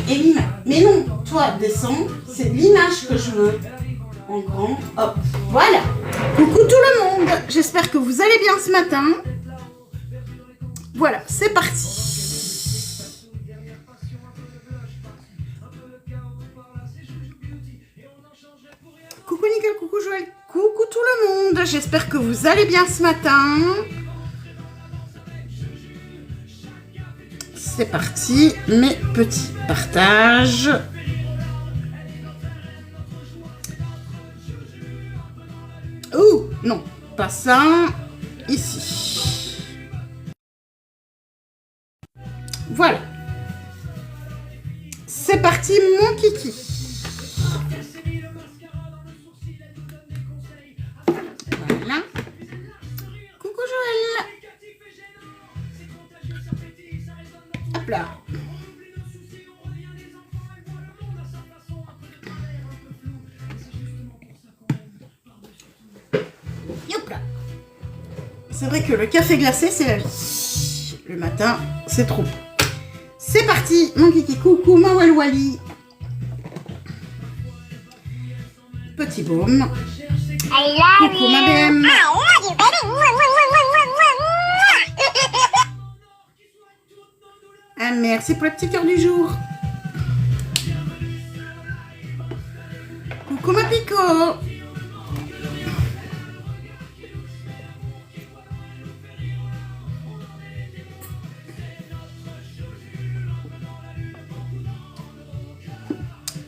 et l'image. Mais non, toi, descends. C'est l'image que je veux. En grand, hop, voilà. Coucou tout le monde. J'espère que vous allez bien ce matin. Voilà, c'est parti. Coucou Nickel, coucou Joël, coucou tout le monde. J'espère que vous allez bien ce matin. C'est parti, mes petits partages. Oh, non, pas ça. Ici. Voilà. C'est parti, mon kiki. Voilà. Coucou Joël. Hop là. Hop là. C'est vrai que le café glacé, c'est la vie. Le matin, c'est trop. C'est parti, mon kiki. Coucou, ma Walwali. Petit baume. Coucou, ma BM. Ah, merci pour le petit cœur du jour. Coucou, ma Pico.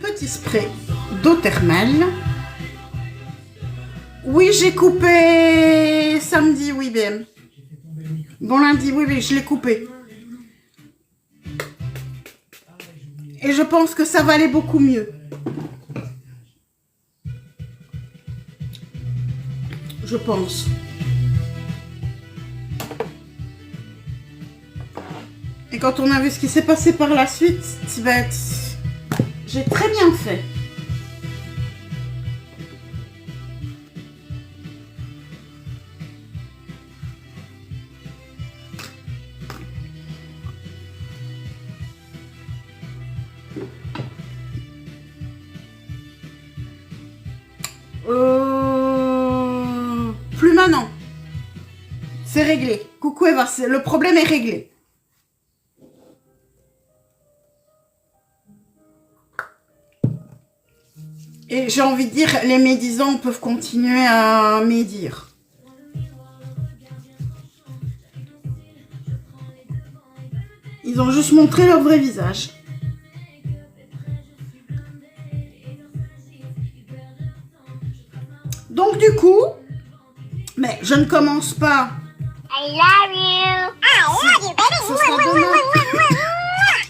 Petit spray d'eau thermale. Oui, j'ai coupé samedi, oui, BM. Bon lundi, oui, oui, je l'ai coupé. Et je pense que ça va aller beaucoup mieux. Je pense. Et quand on a vu ce qui s'est passé par la suite, j'ai très bien fait. Plus maintenant. C'est réglé. Coucou Eva, le problème est réglé. Et j'ai envie de dire, les médisants peuvent continuer à médire. Ils ont juste montré leur vrai visage. Donc du coup, mais je ne commence pas. I love you. Ce sera demain.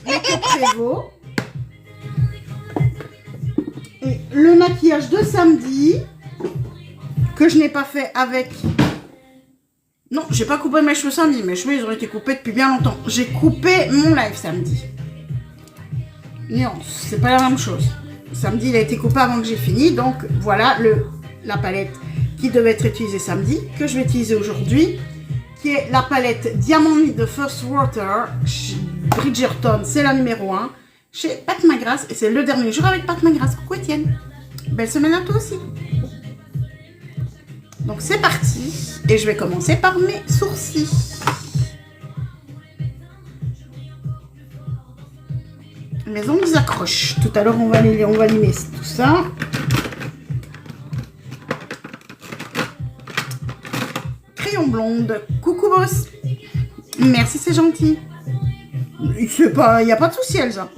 Avec Prévost. Et le maquillage de samedi, que je n'ai pas fait avec... Non, j'ai pas coupé mes cheveux samedi. Mes cheveux, ils ont été coupés depuis bien longtemps. J'ai coupé mon live samedi. Nuance, c'est pas la même chose. Samedi, il a été coupé avant que j'ai fini. Donc, voilà la palette qui devait être utilisée samedi, que je vais utiliser aujourd'hui, qui est la palette Diamant Nuit de First Water. Bridgerton, c'est la numéro 1. Chez Pat McGrath, et c'est le dernier jour avec Pat McGrath. Coucou Étienne. Belle semaine à toi aussi. Donc c'est parti. Et je vais commencer par mes sourcils. Mes ongles accrochent. Tout à l'heure, on va limer tout ça. Crayon blonde. Coucou boss. Merci, c'est gentil. Il n'y a pas de souci, Elsa.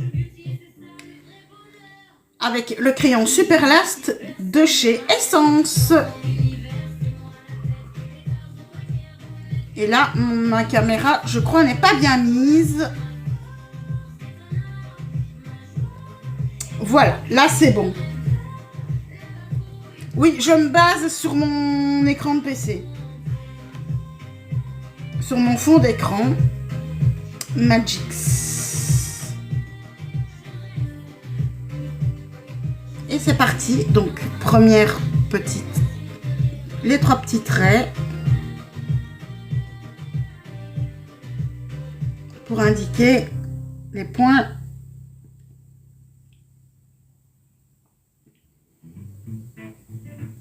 Avec le crayon Super Last de chez Essence. Et là, ma caméra, je crois, n'est pas bien mise. Voilà, là, c'est bon. Oui, je me base sur mon écran de PC. Sur mon fond d'écran. Magix. Et c'est parti. Donc, première petite, les 3 petits traits pour indiquer les points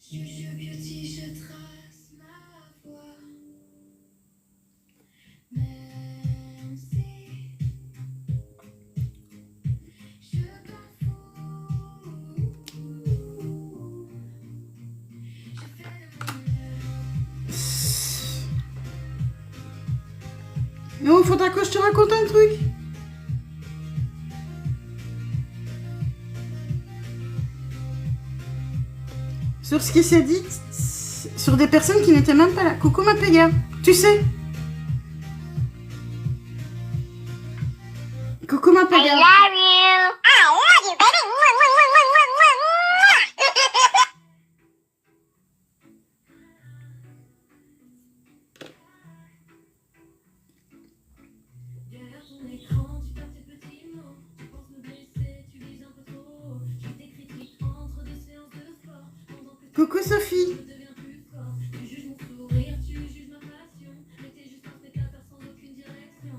Juju Beauty, je trace ma voie. Même si je t'en fous, je fais de mon mieux. Non, faudra que je te raconte un truc. Sur ce qui s'est dit sur des personnes qui n'étaient même pas là. Coucou ma Péga, tu sais. Coucou ma I Péga. love you. I love you, baby. Mwah, mwah, mwah, mwah, mwah, mwah. Derrière ton écran, tu tapes tes petits mots. Tu penses me blesser, tu vises un peu trop haut. Je fais des critiques entre deux séances de sport. Pendant que Coucou Sophie. je deviens plus fort. Tu juges mon sourire, tu juges ma passion. Mais t'es juste un spectateur sans aucune direction.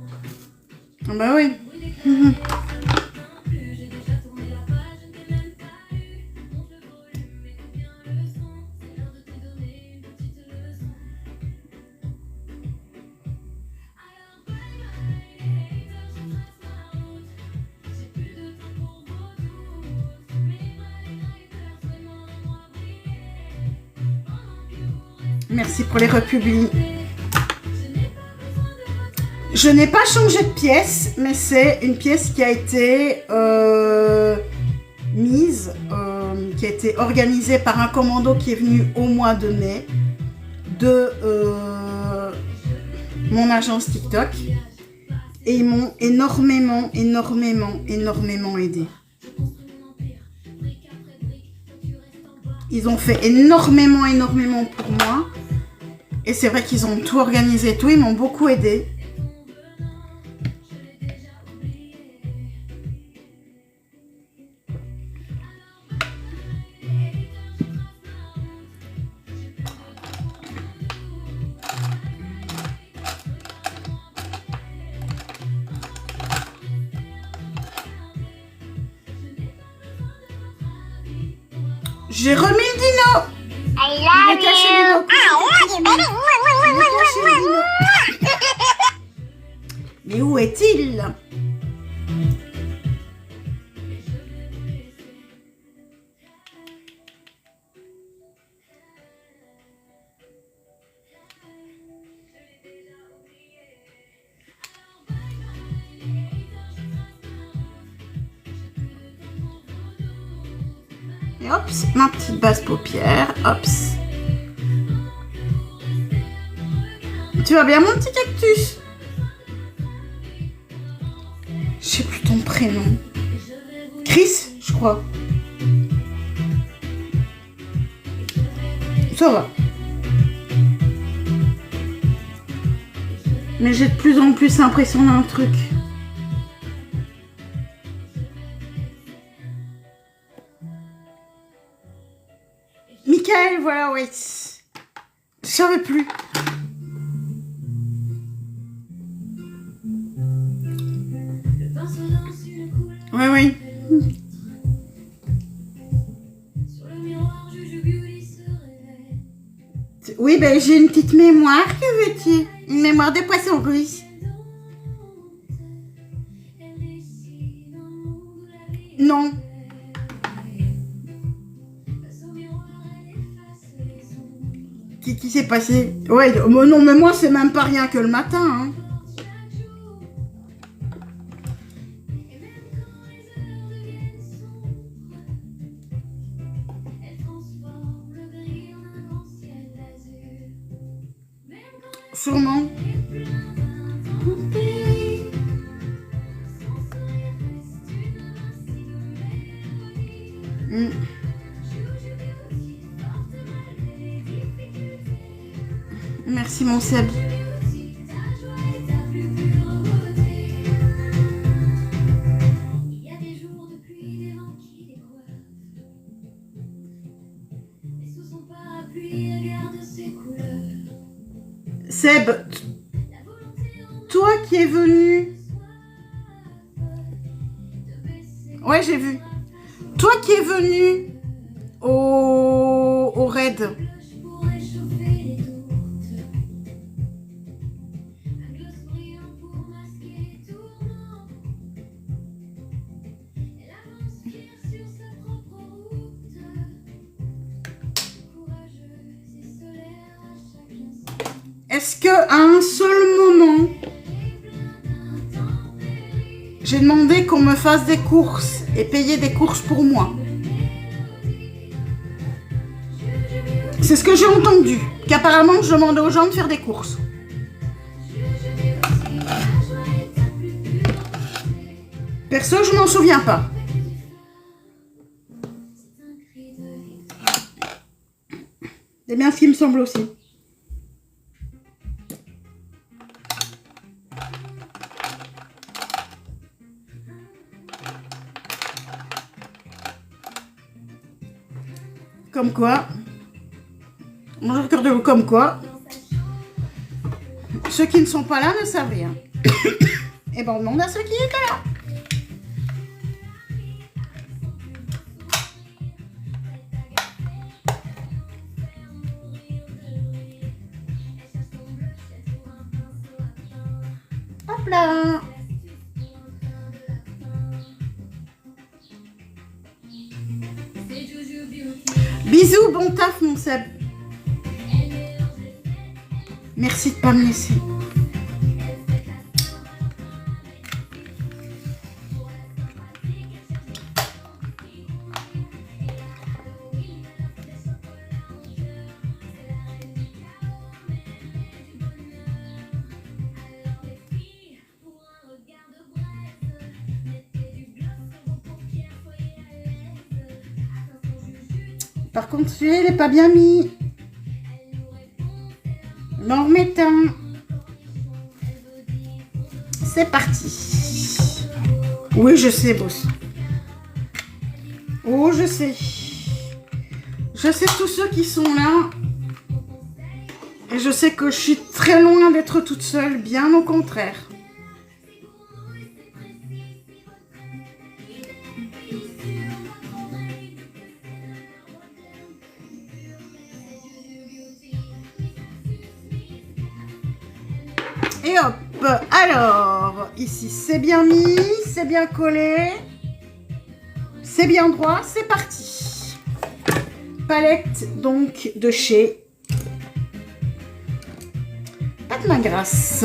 Ah bah oui. Bruit déclaré, ça ne m'atteint plus. J'ai déjà tourné la page, je ne t'ai même pas eu. Monte le volume, écoute bien le son. C'est l'heure de te donner une petite leçon. Alors bye bye les haters, je trace ma route. J'ai plus de temps pour vos doutes. Mais moi les haters, soyez-moi briller. Pendant que vous restez, Merci pour les republis. je n'ai pas besoin de votre aide. Je n'ai pas changé de pièce, mais c'est une pièce qui a été mise, qui a été organisée par un commando qui est venu au mois de mai de mon agence TikTok. Et ils m'ont énormément aidé. Je construis mon empire, brique après brique, toi tu restes en bas. Ils ont fait énormément pour moi. Et c'est vrai qu'ils ont tout organisé, tout. Ils m'ont beaucoup aidé. Et ton venin, je l'ai déjà oublié. Alors bye bye les haters, je trace ma route. J'ai plus de temps pour vos doutes. Bye bye les haters, soyez-moi briller. Pendant que vous restez à me regarder. Je n'ai pas besoin de votre avis pour avancer. J'ai remis le dino. I Il love est caché, you. Lino. I love you, baby. Mwah, mwah, mwah, Il est mwah, caché, mwah, le mwah. dino. Mais où est-il? Et hops, ma petite basse paupière, hops. Tu vas bien mon petit cactus? Je sais plus ton prénom. Chris, je crois. Ça va. Mais j'ai de plus en plus l'impression d'un truc. Michael, voilà, ouais. Je savais plus. Le pinceau danse une couleur. Ouais, oui. Sur le miroir, Juju Beauty se réveille. Oui, ben j'ai une petite mémoire, que veux-tu? Une mémoire de poisson rouge. Elle dessine un monde où la vie Non. face au miroir, elle efface les ombres. Qu'est-ce qui s'est passé? Ouais, non, mais moi, c'est même pas rien que le matin, hein. Chaque jour. Et même quand les heures deviennent sombres, elle transforme le gris en un grand ciel d'azur. Même quand Sûrement. elle est plein d'intempéries, son sourire reste une invincible mélodie. Mm. Juju Beauty porte malgré les difficultés. Merci, mon Seb. Beauty, ta joie est ta plus pure beauté. Il y a des jours de pluie, des vents qui décoiffent. Mais sous son parapluie, elle garde ses couleurs. Seb, La volonté en toi qui es venu... soif de baisser Ouais, j'ai vu. Toi qui es venu au raid Pour réchauffer les doutes. Un gloss brillant pour masquer les tourments. Elle avance fière sur sa propre route. Courageuse et solaire à chaque instant. Est-ce qu'à un seul moment, j'ai demandé qu'on me fasse des courses et payer des courses pour moi? C'est ce que j'ai entendu, qu'apparemment je demandais aux gens de faire des courses. Perso, je m'en souviens pas. C'est bien ce qui me semble aussi. Comme quoi, bonjour cœur de loup, comme quoi, ceux qui ne sont pas là ne savent rien. Et ben on demande à ceux qui étaient là. Hop là. Bisous, bon taf mon Seb. Merci de pas me laisser. Par contre, celui-là, il n'est pas bien mis. M'en remets un. C'est parti. Oui, je sais, boss. Oh, je sais. Je sais tous ceux qui sont là. Et je sais que je suis très loin d'être toute seule, bien au contraire. Et hop, alors, ici c'est bien mis, c'est bien collé, c'est bien droit, c'est parti. Palette donc de chez Pat Magrasse.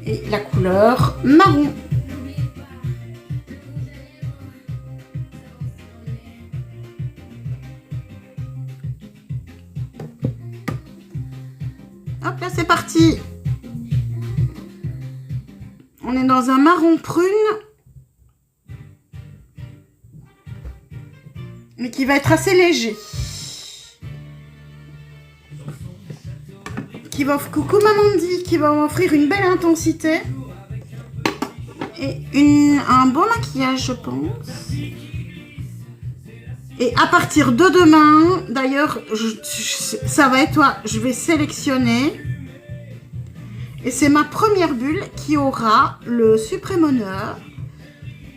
Et la couleur marron. Hop là, c'est parti. On est dans un marron prune. Mais qui va être assez léger. Coucou Mamandi, qui va m'offrir une belle intensité. Et un bon maquillage, je pense. Et à partir de demain, d'ailleurs, ça va être toi, je vais sélectionner. Et c'est ma première bulle qui aura le suprême honneur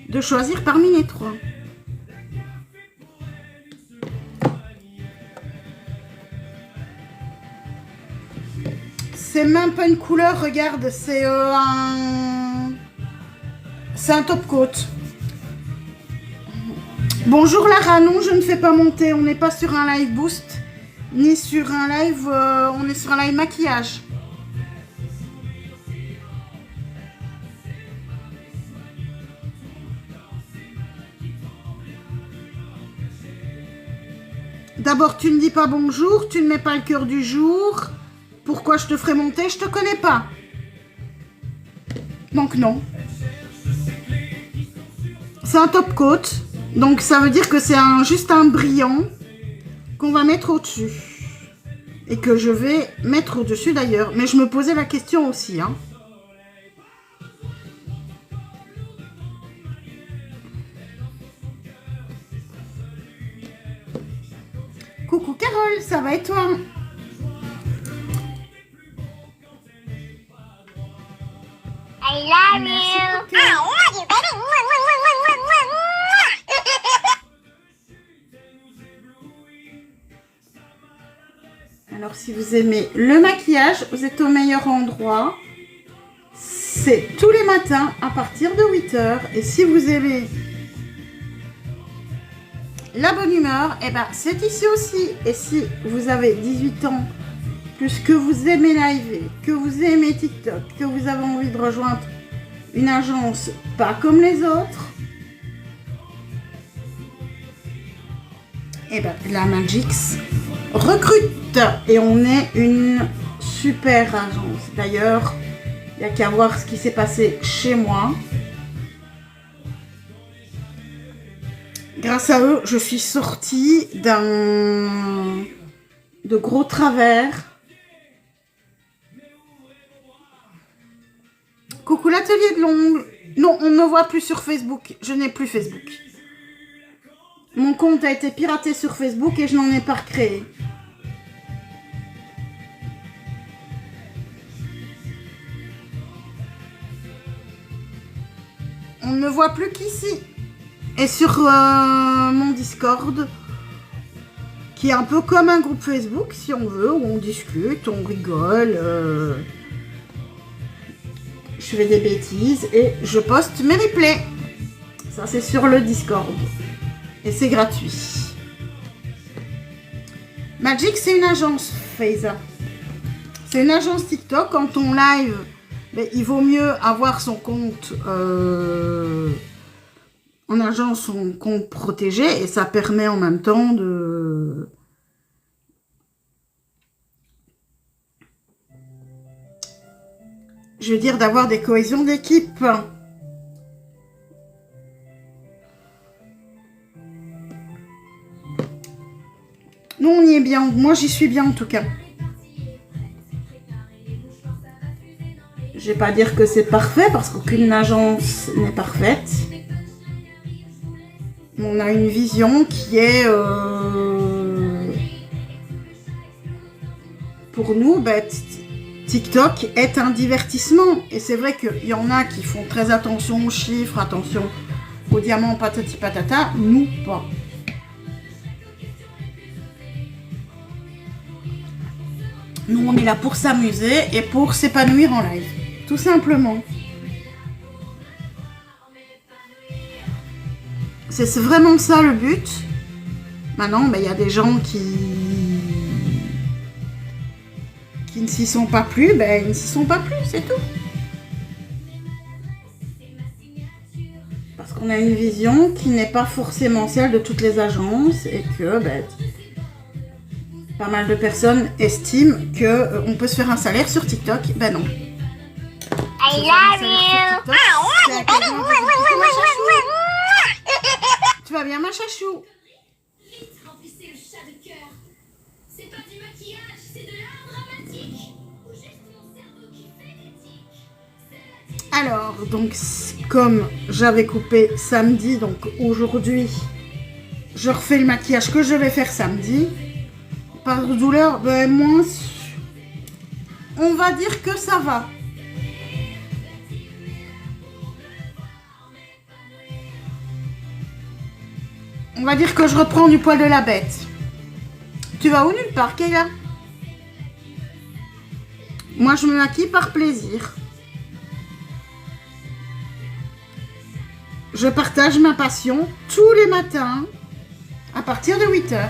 de choisir parmi les trois. C'est même pas une couleur, regarde, c'est un top coat. Bonjour Lara, non je ne fais pas monter, on n'est pas sur un live boost, ni sur un live, on est sur un live maquillage. D'abord tu ne dis pas bonjour, tu ne mets pas le cœur du jour, pourquoi je te ferai monter, je te connais pas. Donc non. C'est un top coat. Donc ça veut dire que c'est juste un brillant qu'on va mettre au-dessus. Et que je vais mettre au-dessus d'ailleurs. Mais je me posais la question aussi. Hein. Coucou Carole, ça va et toi? I love Merci, you. Coquin. I love you, baby. Mwah, mwah, mwah, mwah, mwah, mwah, mwah. Alors, si vous aimez le maquillage, vous êtes au meilleur endroit. C'est tous les matins à partir de 8 h. Et si vous aimez la bonne humeur, eh ben, c'est ici aussi. Et si vous avez 18 ans, plus que vous aimez live, que vous aimez TikTok, que vous avez envie de rejoindre une agence pas comme les autres, eh ben, la Magix recrute. Et on est une super agence. D'ailleurs, il n'y a qu'à voir ce qui s'est passé chez moi. Grâce à eux, je suis sortie de gros travers. Coucou l'atelier de l'ongle. Non, on ne me voit plus sur Facebook. Je n'ai plus Facebook. Mon compte a été piraté sur Facebook et je n'en ai pas recréé. On ne me voit plus qu'ici. Et sur mon Discord, qui est un peu comme un groupe Facebook, si on veut, où on discute, on rigole. Je fais des bêtises et je poste mes replays. Ça, c'est sur le Discord. Et c'est gratuit. Magix, c'est une agence, Faiza. C'est une agence TikTok. Quand on live, mais il vaut mieux avoir son compte en agence, son compte protégé. Et ça permet en même temps de... Je veux dire, d'avoir des cohésions d'équipe. Nous, on y est bien. Moi, j'y suis bien, en tout cas. Je vais pas dire que c'est parfait, parce qu'aucune agence n'est parfaite. On a une vision qui est... pour nous, TikTok est un divertissement. Et c'est vrai qu'il y en a qui font très attention aux chiffres, attention aux diamants, patati patata. Nous, pas. Nous, on est là pour s'amuser et pour s'épanouir en live. Tout simplement. C'est vraiment ça le but. Maintenant, il y a des gens qui ne s'y sont pas plus, ils ne s'y sont pas plus, c'est tout. Parce qu'on a une vision qui n'est pas forcément celle de toutes les agences et que pas mal de personnes estiment qu'on peut se faire un salaire sur TikTok. Ben non. I love you. Tu vas bien, ma chachou? Vite, remplissez le chat de cœur. C'est pas du maquillage, c'est de l'art dramatique. Ou juste mon cerveau qui fait des tics. Alors, donc, comme j'avais coupé samedi, donc aujourd'hui, je refais le maquillage que je vais faire samedi. Par douleur, moins, on va dire que ça va. On va dire que je reprends du poil de la bête. Tu vas où nulle part, Kayla? Moi, je me maquille par plaisir. Je partage ma passion tous les matins à partir de 8 h.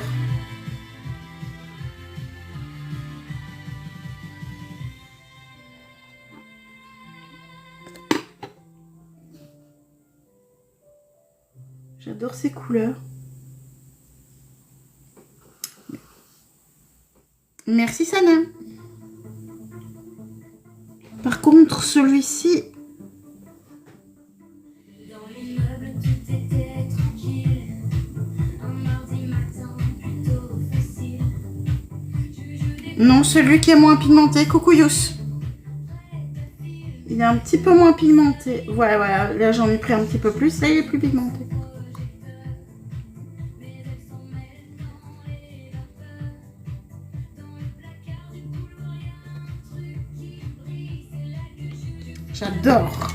J'adore ces couleurs. Merci Sana. Par contre, celui-ci... Dans l'immeuble, tout était tranquille. Un mardi matin, plutôt facile. Non, celui qui est moins pigmenté. Coucou Yous. Il est un petit peu moins pigmenté. Voilà. Là, j'en ai pris un petit peu plus. Là, il est plus pigmenté. J'adore.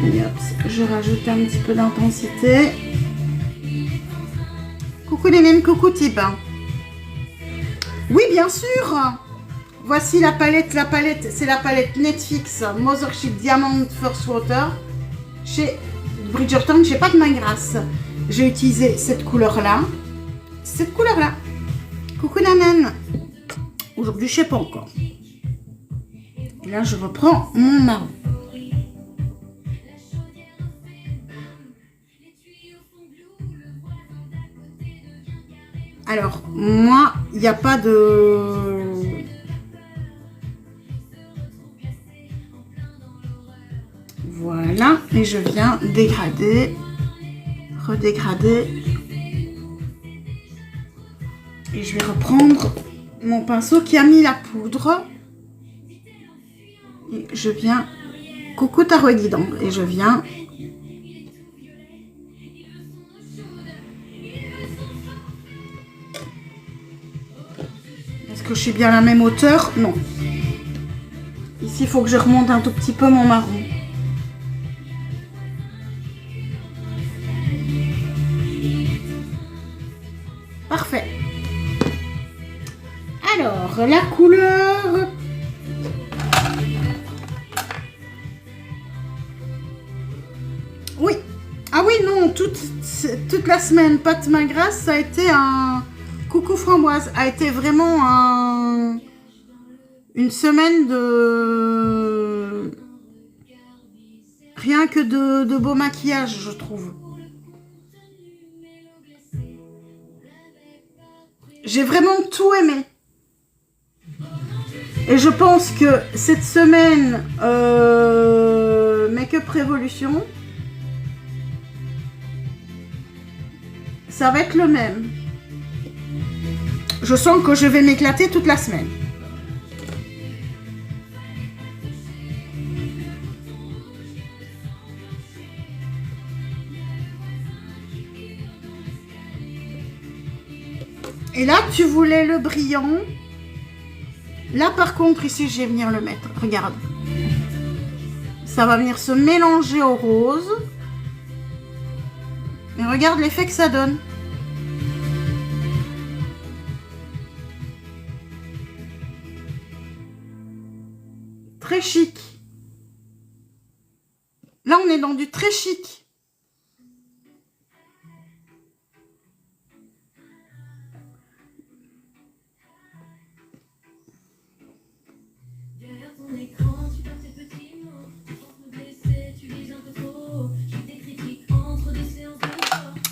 Et hop, je rajoute un petit peu d'intensité. Coucou les naines, coucou Tib. Oui, bien sûr. Voici la palette. La palette, c'est la palette Netflix Mothership Diamond First Water. Chez Bridgerton, j'ai pas de main grasse. J'ai utilisé cette couleur-là. Cette couleur-là. Coucou Nanan. Aujourd'hui, je sais pas encore. Et là, je reprends mon marron. Alors, moi, il n'y a pas de... Voilà, et je viens dégrader, redégrader. Et je vais reprendre mon pinceau qui a mis la poudre. Et je viens... Coucou Tarot Guidant. Et je viens... Est-ce que je suis bien à la même hauteur? Non. Ici, il faut que je remonte un tout petit peu mon marron. Parfait. Alors, la couleur... Oui. Ah oui, non, toute la semaine, pâte main grasse, ça a été un... Coucou Framboise, a été vraiment une semaine de... Rien que de beau maquillage, je trouve. J'ai vraiment tout aimé. Et je pense que cette semaine, Make-up Révolution, ça va être le même. Je sens que je vais m'éclater toute la semaine. Et là, tu voulais le brillant. Là, par contre, ici, je vais venir le mettre. Regarde. Ça va venir se mélanger au rose. Et regarde l'effet que ça donne. Très chic. Là, on est dans du très chic.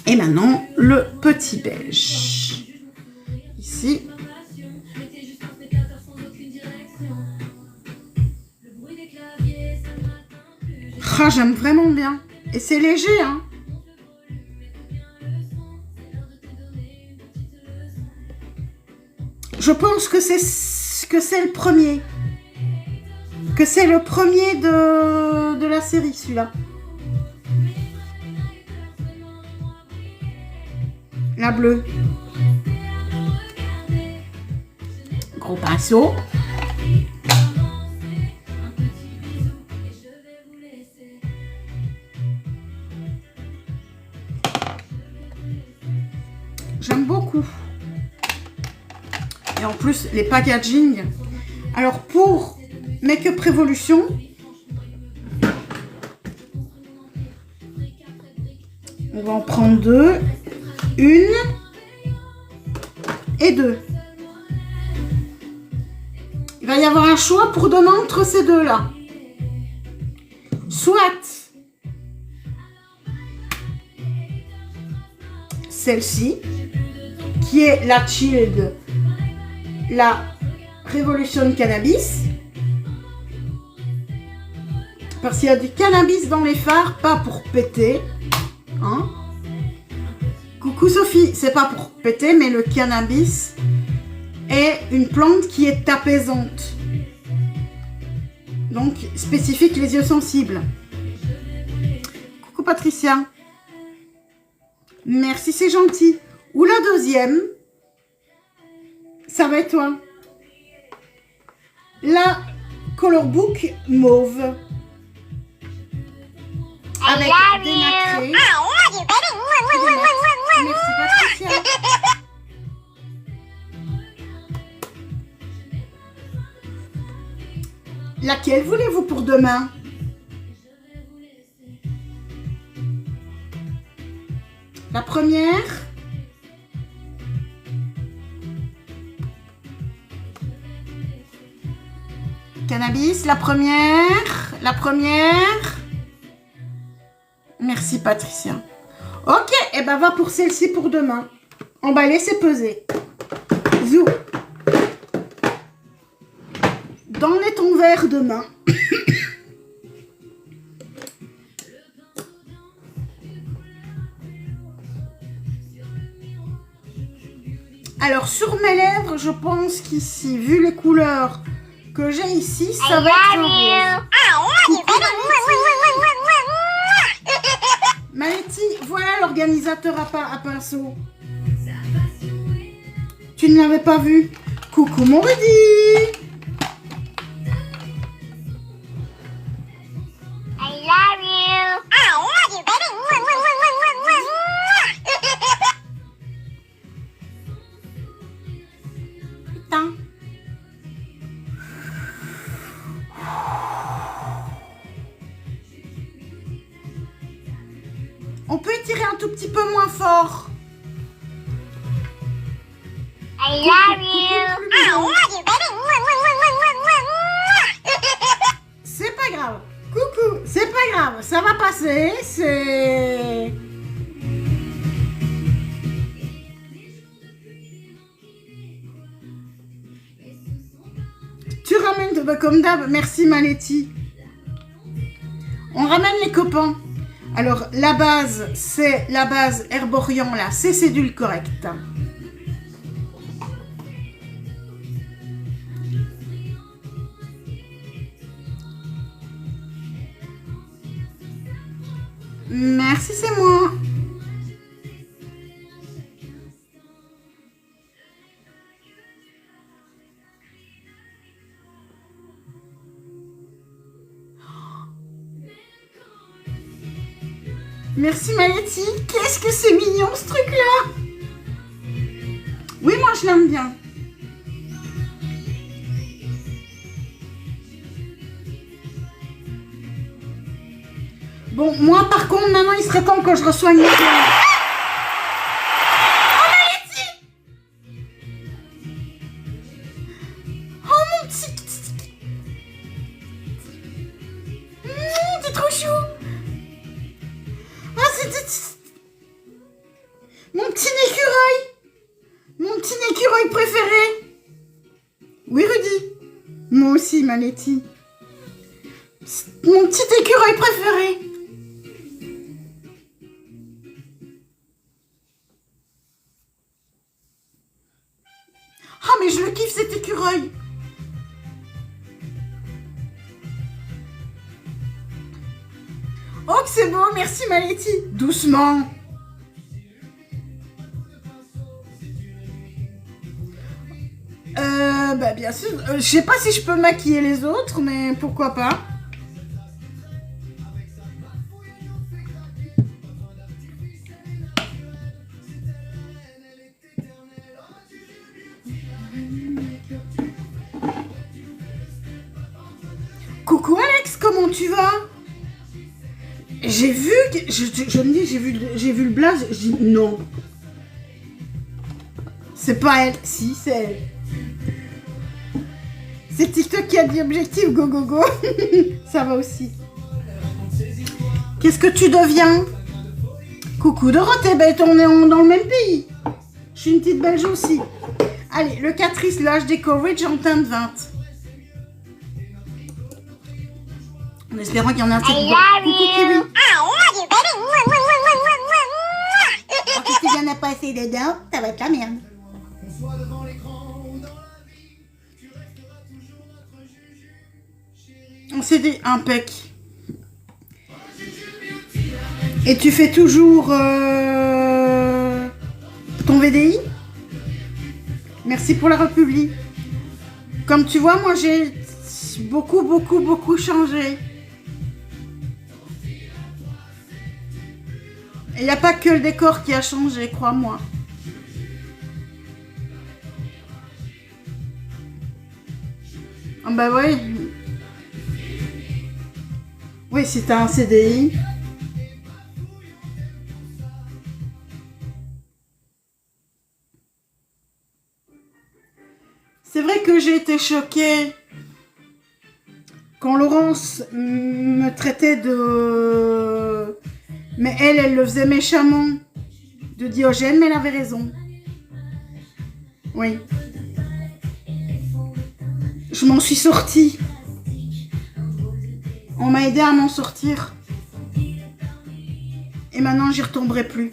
Et maintenant, le petit beige. Ici. Ah, j'aime vraiment bien. Et c'est léger, hein. Je pense que c'est le premier. Que c'est le premier de la série, celui-là. La bleue. Gros pinceau. J'aime beaucoup. Et en plus, les packaging. Alors, pour Make-up Révolution, on va en prendre deux. Une et deux. Il va y avoir un choix pour demain entre ces deux-là. Soit celle-ci, qui est la Chilled, la Révolution Cannabis. Parce qu'il y a du cannabis dans les fards, pas pour péter. Hein? Coucou Sophie, c'est pas pour péter, mais le cannabis est une plante qui est apaisante. Donc, spécifique les yeux sensibles. Coucou Patricia. Merci, c'est gentil. Ou la deuxième, ça va être toi. La Color Book mauve. avec des nacrés. I love you, baby. Merci Patricia. Laquelle voulez-vous pour demain? La première? Cannabis, la première? La première? Merci Patricia. Ok, et ben va pour celle-ci pour demain. Emballer, c'est peser. Zou. Dans les ton verre demain. Alors sur mes lèvres, je pense qu'ici, vu les couleurs que j'ai ici, ça va être rose. I love you, baby. Maëti, voilà l'organisateur à pinceau. Tu ne l'avais pas vu? Coucou mon Rudy. I love you, baby. Putain. On peut étirer un tout petit peu moins fort. I love you, baby. C'est pas grave. Coucou, c'est pas grave. Ça va passer. C'est... Tu ramènes, bah, comme d'hab. Merci Maletti. On ramène les copains. Alors, la base, c'est la base Herborian, là. C'est cédule correcte. Merci, c'est moi. Merci Maletti. Qu'est-ce que c'est mignon ce truc-là. Oui, moi je l'aime bien. Bon, moi par contre, maintenant il serait temps que je reçois une... T'es trop chou. Mon petit écureuil. Mon petit écureuil préféré. Oui, Rudy. Moi aussi, Maletti. Mon petit écureuil préféré. Ah, mais je le kiffe cet écureuil. Oh, que c'est beau, merci Maletti. Doucement. Bah bien sûr. Je sais pas si je peux maquiller les autres, mais pourquoi pas. Coucou Alex, comment tu vas? J'ai vu, je me dis, j'ai vu le blaze, je dis non. C'est pas elle, si c'est elle. C'est TikTok qui a dit objectif, go go go. Ça va aussi. Qu'est-ce que tu deviens? Coucou Dorothée, ben on est dans le même pays. Je suis une petite belge aussi. Allez, le Catrice, le HD Coverage en teinte 20. En espérant qu'il y en a un petit peu. Coucou Kiwi. Si tu viens à passer dedans, ça va être la merde. C'est des impec. Et tu fais toujours ton VDI? Merci pour la republie. Comme tu vois, moi j'ai beaucoup changé. Il n'y a pas que le décor qui a changé, crois-moi. Ah bah oui. Oui, si t'as un CDI. C'est vrai que j'ai été choquée quand Laurence me traitait de... Mais elle le faisait méchamment. De Diogène, mais elle avait raison. Oui. Je m'en suis sortie. On m'a aidé à m'en sortir. Et maintenant, j'y retomberai plus.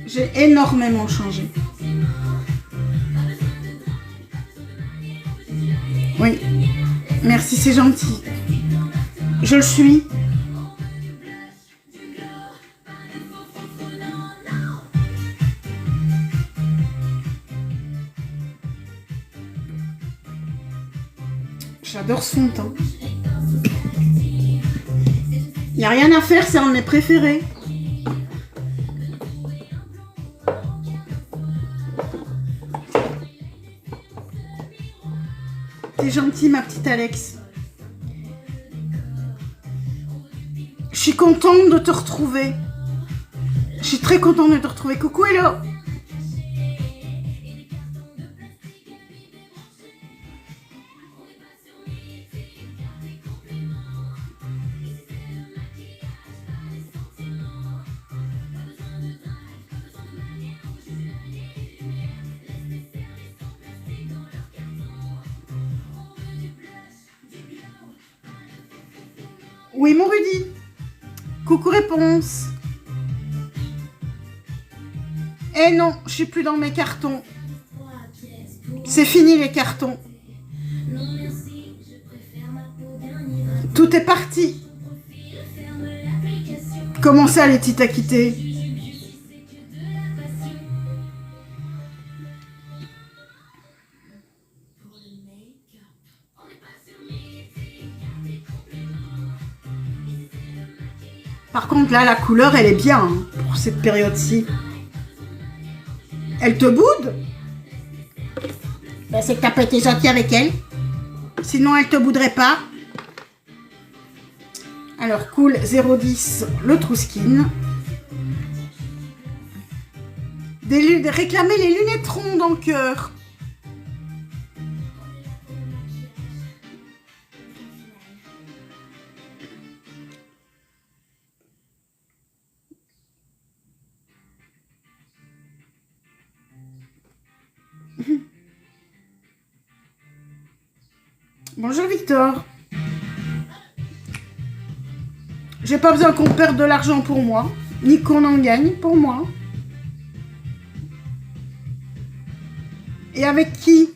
J'ai énormément changé. Oui. Merci, c'est gentil. Je le suis. J'adore ce fond de teint. Il n'y a rien à faire, c'est un de mes préférés. T'es gentille, ma petite Alex. Je suis contente de te retrouver. Je suis très contente de te retrouver. Coucou, hello. Oui, mon Rudy. Coucou, réponse. Eh non, je suis plus dans mes cartons. C'est fini les cartons. Tout est parti. Comment ça, les titres à quitter? Par contre, là, la couleur, elle est bien hein, pour cette période-ci. Elle te boude? Ben, c'est que t'as pas été gentil avec elle. Sinon, elle te bouderait pas. Alors, cool, 010, le true skin. Réclamer les lunettes rondes en cœur. Bonjour Victor. J'ai pas besoin qu'on perde de l'argent pour moi, ni qu'on en gagne pour moi. Et avec qui?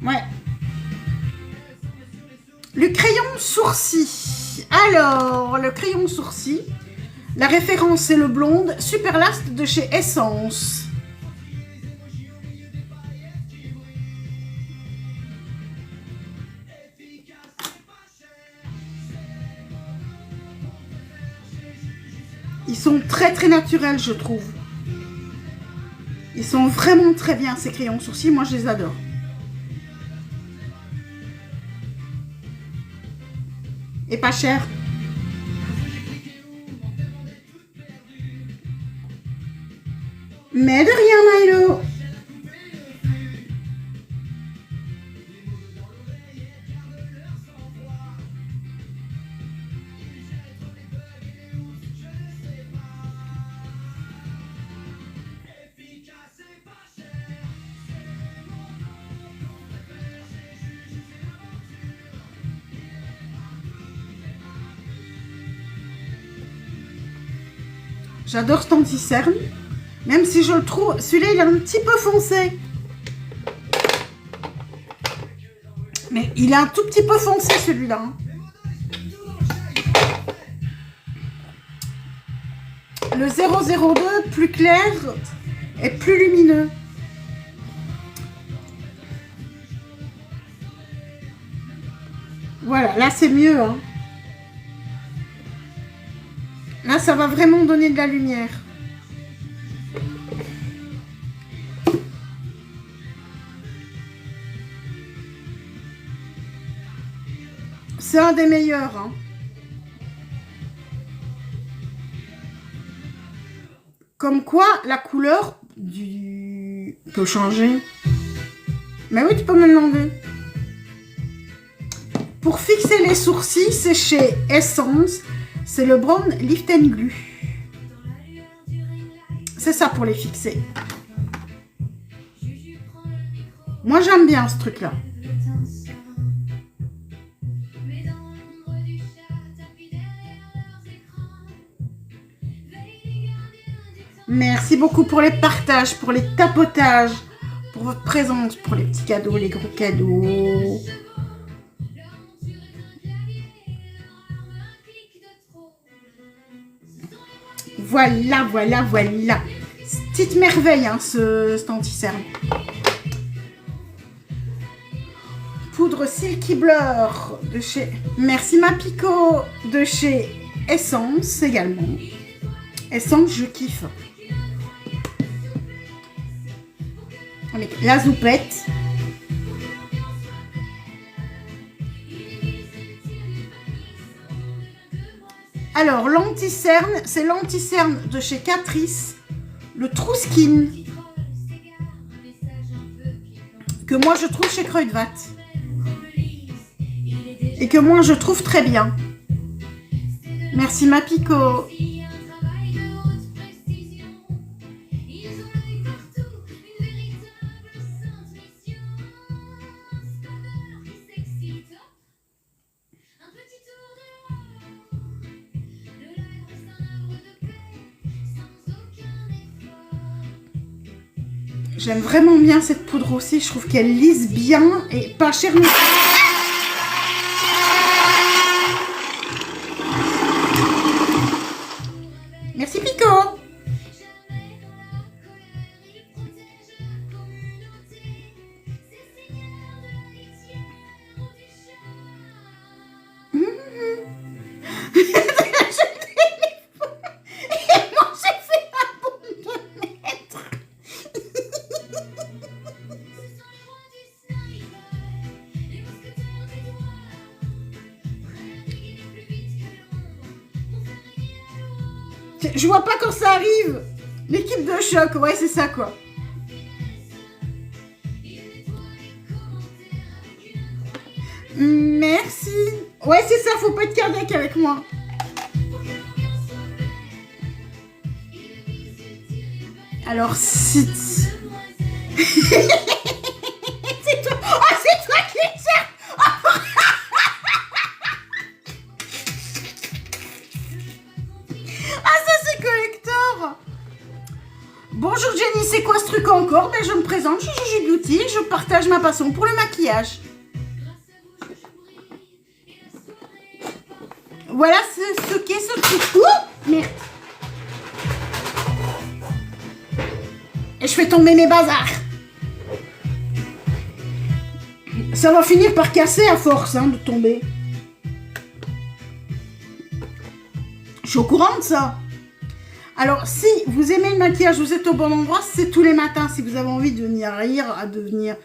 Ouais. Le crayon sourcil. Alors, le crayon sourcil. La référence c'est le blonde Superlast de chez Essence. Ils sont très très naturels, je trouve. Ils sont vraiment très bien, ces crayons sourcils. Moi, je les adore. Et pas cher. Mais de rien, Milo. J'adore cet anti-cerne, même si je le trouve, celui-là il est un petit peu foncé. Mais il est un tout petit peu foncé celui-là. le 002 plus clair et plus lumineux. Voilà, là c'est mieux. Hein. Là, ça va vraiment donner de la lumière. C'est un des meilleurs. Hein. Comme quoi, la couleur peut changer. Mais oui, tu peux me demander. Pour fixer les sourcils, c'est chez Essence. C'est le Brown Lift and Glue. C'est ça pour les fixer. Moi, j'aime bien ce truc-là. Merci beaucoup pour les partages, pour les tapotages, pour votre présence, pour les petits cadeaux, les gros cadeaux. Voilà, voilà, voilà. Petite merveille, hein, cet anti-cerne. Poudre Silky Blur de chez... Merci ma Pico de chez Essence également. Essence, je kiffe. Avec la zoupette. Alors, l'anti-cerne, c'est l'anti-cerne de chez Catrice, le True Skin, que moi je trouve chez Kruidvat. Et que moi je trouve très bien. Merci ma Pico. J'aime vraiment bien cette poudre aussi, je trouve qu'elle lisse bien et pas cher. Merci Pico. Je vois pas quand ça arrive. L'équipe de choc, ouais, c'est ça quoi. Merci. Ouais, c'est ça, faut pas être cardiaque avec moi. Alors, si... c'est toi. Oh, c'est toi qui es ça. Bonjour Jenny, c'est quoi ce truc encore? Ben, je me présente, je suis Juju Beauty et je partage ma passion pour le maquillage. Voilà ce qu'est ce truc. Ouh, merde. Et je fais tomber mes bazars. Ça va finir par casser à force hein, de tomber. Je suis au courant de ça. Alors, si vous aimez le maquillage, vous êtes au bon endroit, c'est tous les matins. Si vous avez envie de venir rire, de venir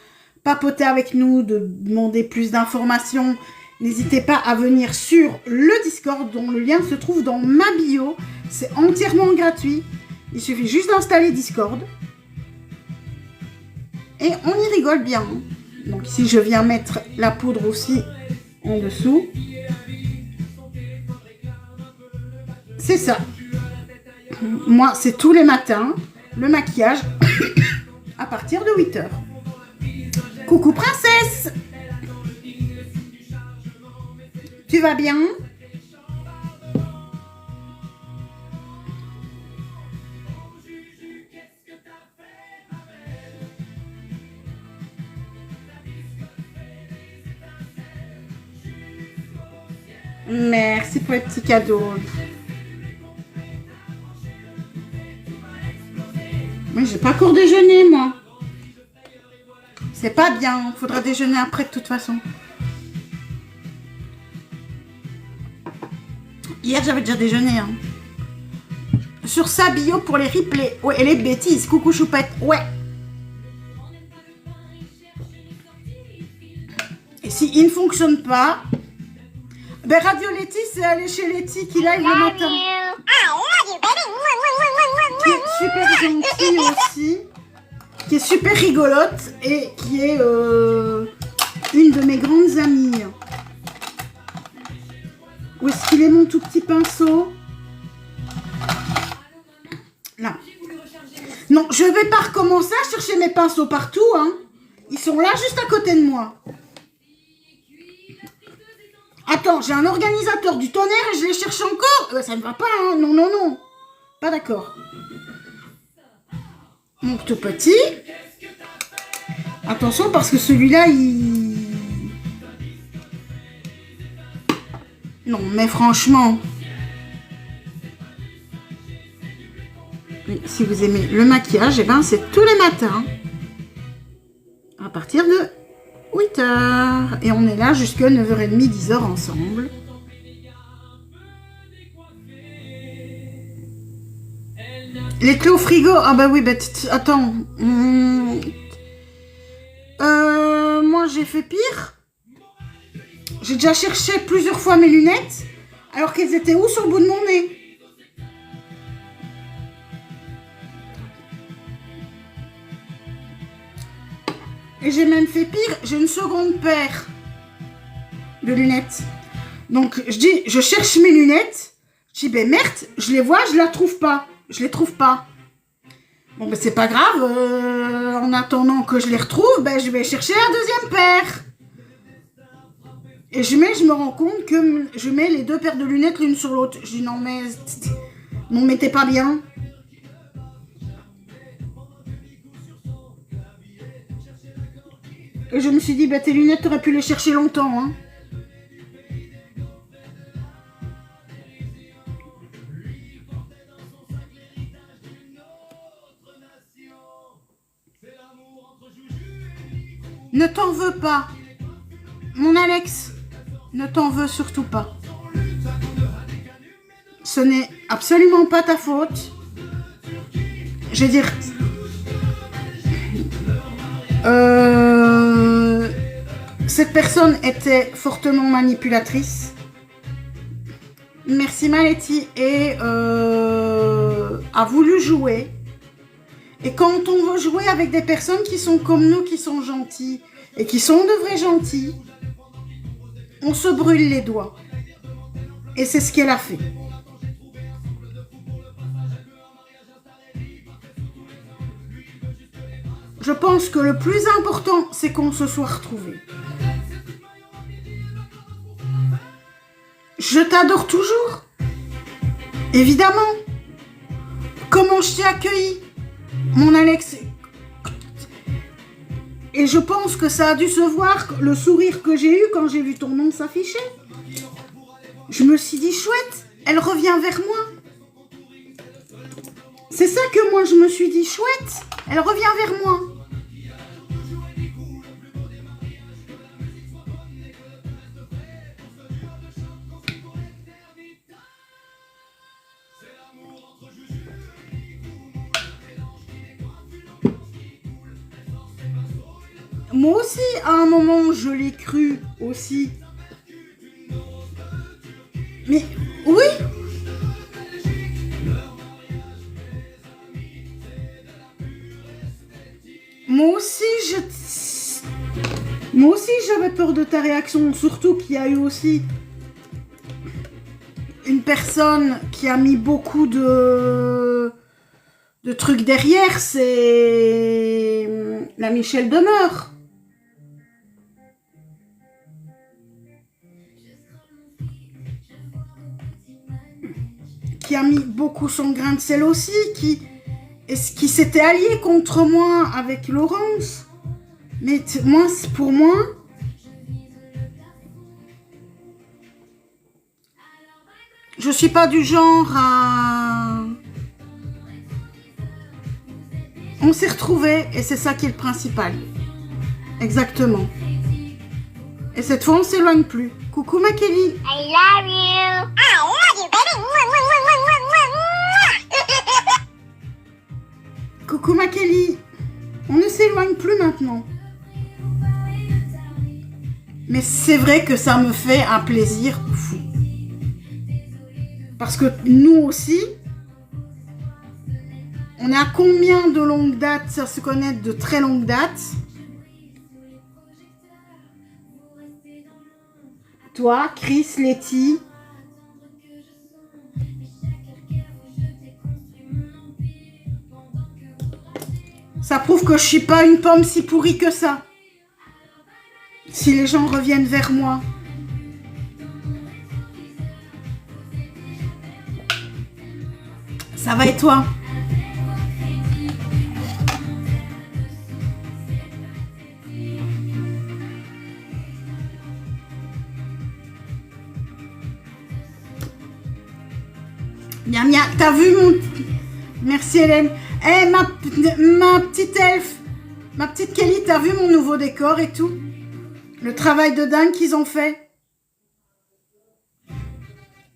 papoter avec nous, de demander plus d'informations, n'hésitez pas à venir sur le Discord, dont le lien se trouve dans ma bio. C'est entièrement gratuit. Il suffit juste d'installer Discord. Et on y rigole bien. Donc ici, je viens mettre la poudre aussi en dessous. C'est ça. Moi, c'est tous les matins, le maquillage, à partir de 8 h. Coucou princesse! Tu vas bien? Merci pour les petits cadeaux. Mais j'ai pas encore déjeuné, moi. C'est pas bien. Faudra déjeuner après, de toute façon. Hier, j'avais déjà déjeuné. Hein. Sur sa bio pour les replays. Ouais, et les bêtises. Coucou Choupette. Ouais. Et si il ne fonctionne pas... Ben, Radio Letty, c'est aller chez Letty qui live le matin. Qui est super gentille aussi. Qui est super rigolote. Et qui est une de mes grandes amies. Où est-ce qu'il est mon tout petit pinceau? Là. Non, je vais pas recommencer à chercher mes pinceaux partout. Hein. Ils sont là, juste à côté de moi. Attends, j'ai un organisateur du tonnerre et je les cherche encore. Ça ne va pas, hein. Non, non, non. Pas d'accord. Mon tout petit. Attention parce que celui-là, il... Non, mais franchement... Si vous aimez le maquillage, eh ben, c'est tous les matins. À partir de 8h. Et on est là jusqu'à 9h30, 10h ensemble. Les clés au frigo. Ah bah oui, bah attends. Moi, j'ai fait pire. J'ai déjà cherché plusieurs fois mes lunettes, alors qu'elles étaient où sur le bout de mon nez? Et j'ai même fait pire, j'ai une seconde paire de lunettes. Donc, je cherche mes lunettes. Je dis, ben merde, je les vois, je la trouve pas. Je les trouve pas. Bon, ben c'est pas grave. En attendant que je les retrouve, ben je vais chercher la deuxième paire. Et je me rends compte que je mets les deux paires de lunettes l'une sur l'autre. Je dis, non mais, non mais t'es pas bien. Et je me suis dit, bah tes lunettes, t'aurais pu les chercher longtemps, hein. Ne t'en veux pas. Mon Alex, ne t'en veux surtout pas. Ce n'est absolument pas ta faute. Je veux dire... cette personne était fortement manipulatrice. Merci Maletti. Et a voulu jouer. Et quand on veut jouer avec des personnes qui sont comme nous, qui sont gentilles, et qui sont de vrais gentils, on se brûle les doigts. Et c'est ce qu'elle a fait. Je pense que le plus important, c'est qu'on se soit retrouvés. Je t'adore toujours. Évidemment. Comment je t'ai accueilli, mon Alex. Et je pense que ça a dû se voir, le sourire que j'ai eu quand j'ai vu ton nom s'afficher. Je me suis dit, chouette, elle revient vers moi. C'est ça que moi je me suis dit, chouette, elle revient vers moi. Moi aussi, à un moment, je l'ai cru aussi. Mais oui. Moi aussi, j'avais peur de ta réaction. Surtout qu'il y a eu aussi une personne qui a mis beaucoup de trucs derrière. C'est la Michel Demeure. Qui a mis beaucoup son grain de sel aussi, qui s'était allié contre moi avec Laurence. Mais moi, pour moi, je suis pas du genre à... On s'est retrouvés et c'est ça qui est le principal. Exactement. Et cette fois, on s'éloigne plus. Coucou ma Kelly. I love you. I love you, baby. Coucou ma Kelly. On ne s'éloigne plus maintenant. Mais c'est vrai que ça me fait un plaisir fou. Parce que nous aussi, on est à combien de longue date, ça se connaît de très longue date. Toi, Chris, Letty. Ça prouve que je suis pas une pomme si pourrie que ça. Si les gens reviennent vers moi. Ça va et toi? Bien, bien. T'as vu mon... Merci Hélène. Eh, ma petite elfe, ma petite Kelly, t'as vu mon nouveau décor et tout? Le travail de dingue qu'ils ont fait.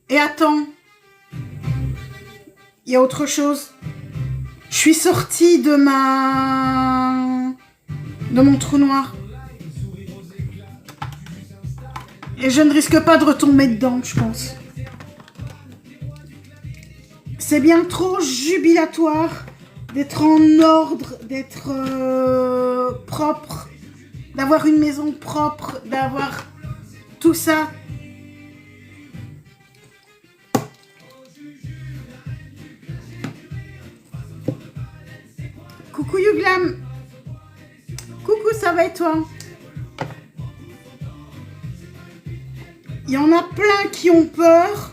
Et attends. Il y a autre chose. Je suis sortie de mon trou noir. Et je ne risque pas de retomber dedans, je pense. C'est bien trop jubilatoire d'être en ordre, d'être propre, d'avoir une maison propre, d'avoir tout ça. Coucou Youglam. Coucou, ça va et toi? Il y en a plein qui ont peur.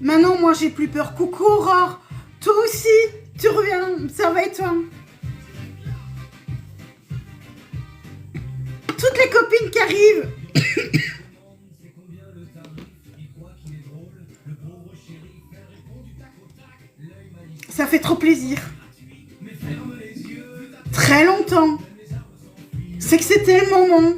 Maintenant, moi, j'ai plus peur. Coucou Aurore. Toi aussi, tu reviens. Ça va et toi? Toutes les copines qui arrivent. Ça fait trop plaisir. Très longtemps. C'est que c'était le moment.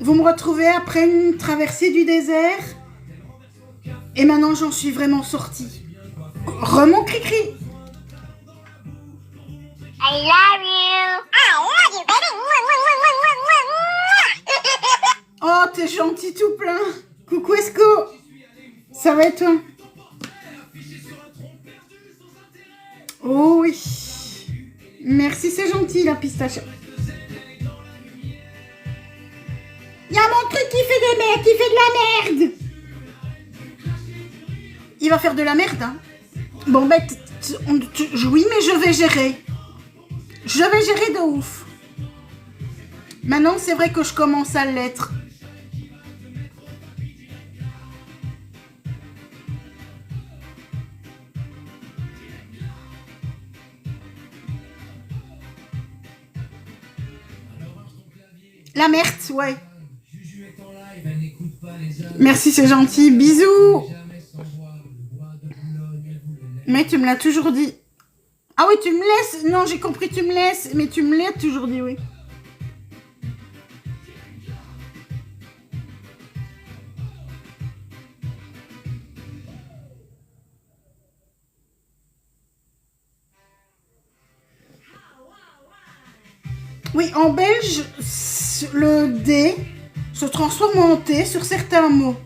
Vous me retrouvez après une traversée du désert. Et maintenant, j'en suis vraiment sortie. Remont cri-cri. I love you. I love you, baby. Oh, t'es gentil tout plein. Coucou Esco. Ça va et toi? Oh oui. Merci, c'est gentil la pistache. Il y a mon truc qui fait de la merde. Il va faire de la merde, hein. Bon, ben, oui, mais je vais gérer. Je vais gérer de ouf. Maintenant, c'est vrai que je commence à l'être. La merde, ouais. Merci, c'est gentil. Bisous. Mais tu me l'as toujours dit. Ah oui, tu me laisses. Non, j'ai compris, tu me laisses. Mais tu me l'as toujours dit, oui. Oui, en belge, le D se transforme en T sur certains mots.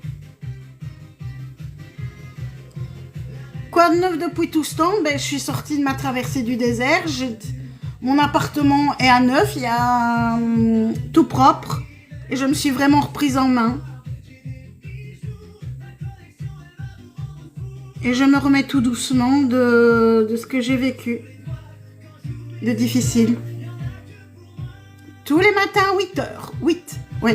Quoi de neuf depuis tout ce temps? Ben, je suis sortie de ma traversée du désert. Mon appartement est à neuf, il y a tout propre. Et je me suis vraiment reprise en main. Et je me remets tout doucement de ce que j'ai vécu. De difficile. Tous les matins à 8h. 8, oui.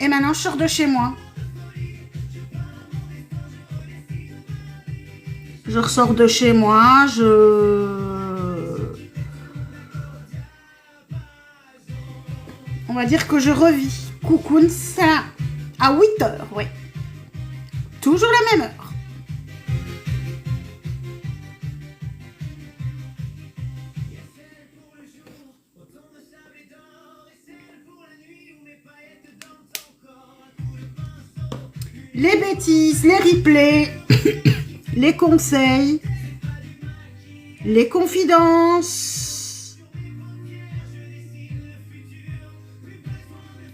Et maintenant, je sors de chez moi. Je ressors de chez moi, On va dire que je revis. Cocoon, ça à 8 heures, ouais. Toujours la même heure. Les bêtises, les replays, les conseils, les confidences.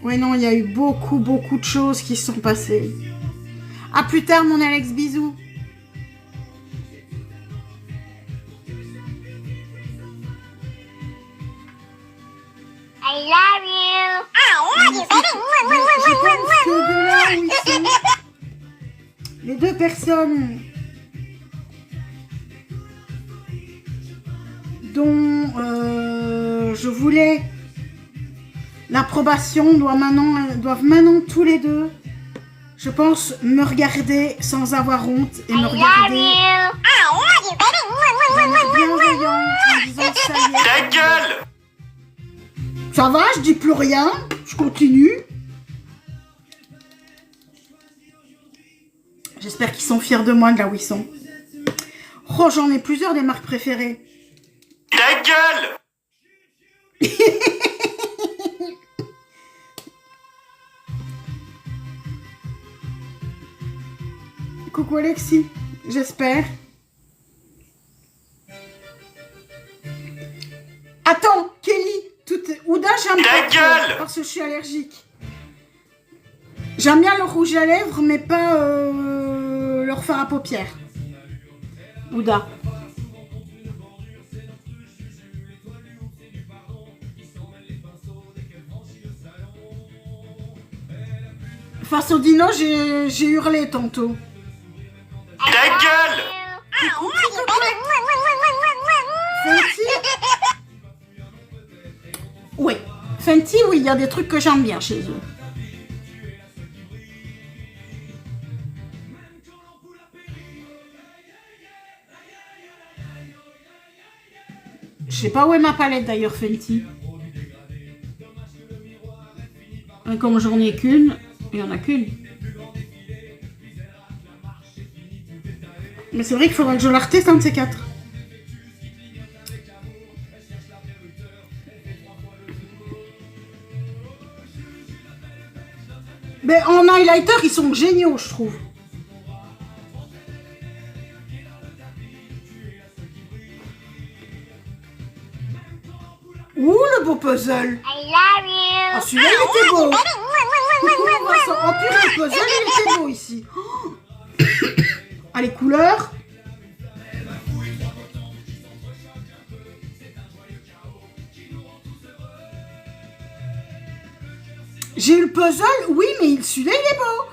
Ouais, non, il y a eu beaucoup de choses qui se sont passées. À plus tard, mon Alex, bisous. I love you. I love you, baby. Je pense que de là où ils sont, les deux personnes dont je voulais l'approbation doivent maintenant tous les deux, je pense, me regarder sans avoir honte et me regarder I love you, baby. bienveillante en disant ça y est. Ta gueule! Ça va, je dis plus rien, je continue. J'espère qu'ils sont fiers de moi de là où ils sont. Oh, j'en ai plusieurs des marques préférées. Ta gueule! Coucou Alexis, j'espère. Attends, Kelly, Ouda, j'aime Ta pas gueule trop, parce que je suis allergique. J'aime bien le rouge à lèvres, mais pas le fard à paupières. Ouda. Face au dino, j'ai hurlé tantôt. Ta gueule! Fenty. Oui. Fenty, oui, il y a des trucs que j'aime bien chez eux. Je sais pas où est ma palette d'ailleurs, Fenty. Comme j'en ai qu'une, il y en a qu'une. Mais c'est vrai qu'il faudra que je la reteste un de ces quatre. Mais en highlighter, ils sont géniaux, je trouve. Ouh, le beau puzzle. I love you. Ah, celui-là, il était beau. Coucou, Vincent. Oh, purée, le puzzle, il était beau ici. Oh. Ah, les couleurs. J'ai eu le puzzle, oui, mais celui-là, il est beau.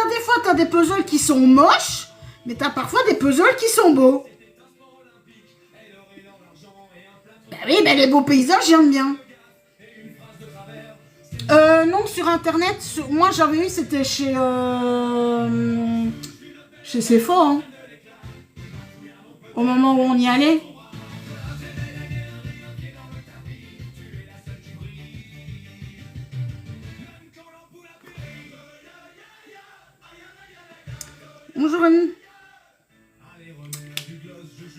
Des fois, t'as des puzzles qui sont moches, mais t'as parfois des puzzles qui sont beaux. Ben oui, ben les beaux paysages, j'aime bien. Non, sur Internet, moi, j'avais eu, c'était chez Sephora, hein. Au moment où on y allait. Bonjour Annie.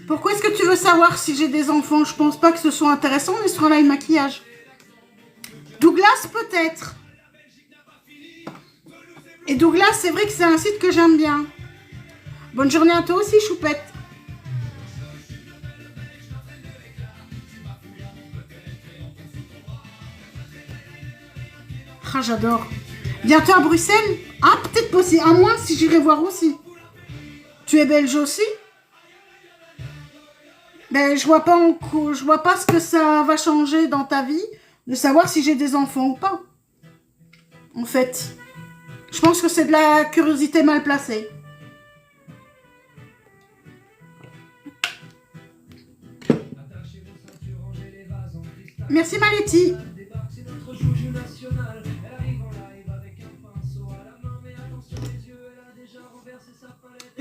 Pourquoi est-ce que tu veux savoir si j'ai des enfants? Je pense pas que ce soit intéressant, mais sur un live maquillage. Douglas peut-être. Et Douglas, c'est vrai que c'est un site que j'aime bien. Bonne journée à toi aussi, Choupette. Ah, j'adore. Bientôt à Bruxelles? Ah, peut-être possible. À moins si j'irai voir aussi. Tu es belge aussi? Ben, je vois pas ce que ça va changer dans ta vie de savoir si j'ai des enfants ou pas. En fait, je pense que c'est de la curiosité mal placée. Merci Maletti.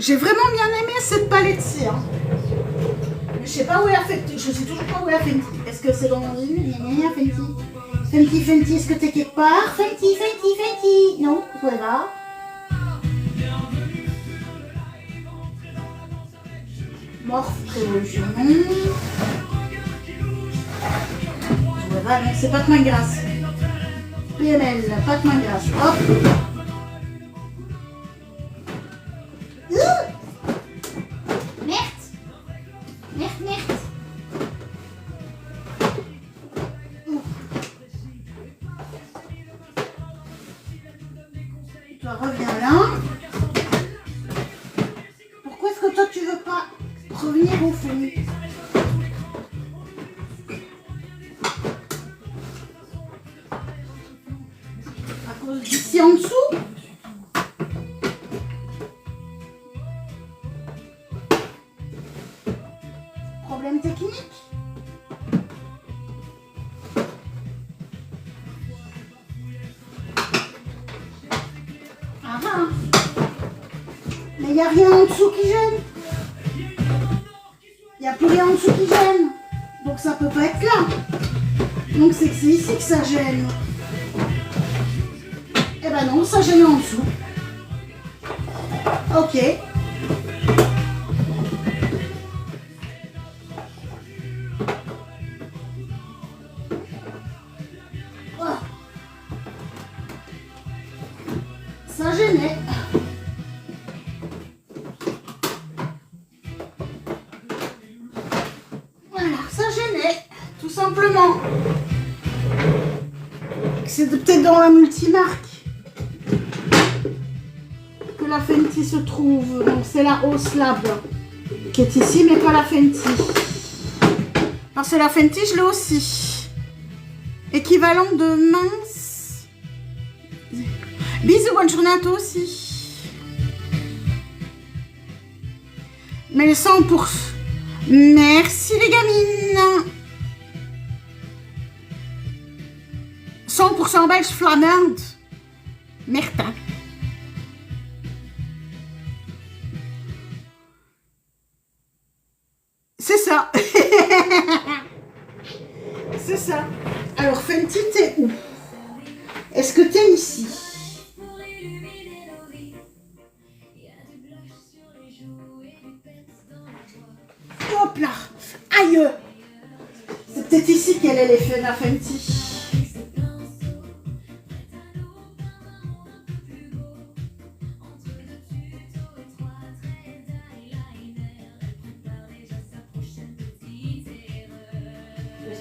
J'ai vraiment bien aimé cette palette-ci. Hein. Mais je sais pas où elle a fait. Je sais toujours pas où elle a fait. Est-ce que c'est dans mon livre? Il y a Fenty. Fenty, Fenty, est-ce que t'es quelque part? Fenty, Fenty, Fenty. Non, voilà. Morph, Révolution, non. Voilà, non, c'est pâte main grasse. PNL, pâte main grasse. Hop. Merde. Merde, merde. Toi, reviens là. Pourquoi est-ce que toi, tu veux pas revenir au fond? À cause d'ici en dessous? Problème technique? Ah ah. Mais il n'y a rien en dessous qui gêne. Il n'y a plus rien en dessous qui gêne. Donc ça peut pas être là. Donc c'est que c'est ici que ça gêne. Eh ben non, ça gêne en dessous. Ok. Oh. Ça gênait. Voilà, ça gênait, tout simplement. C'est peut-être dans la multimarque que la Fenty se trouve. Donc c'est la Oslab qui est ici, mais pas la Fenty. Parce que la Fenty, je l'ai aussi. Équivalent de mince. Bisous, bonne journée à toi aussi. Mais le 100%. Merci les gamines. 100% belge flamande. Merde. C'est ça. C'est ça. Alors Fenty, t'es où? Est-ce que t'es ici? Hop là. Aïe. C'est peut-être ici qu'elle est l'effet de la Fenty.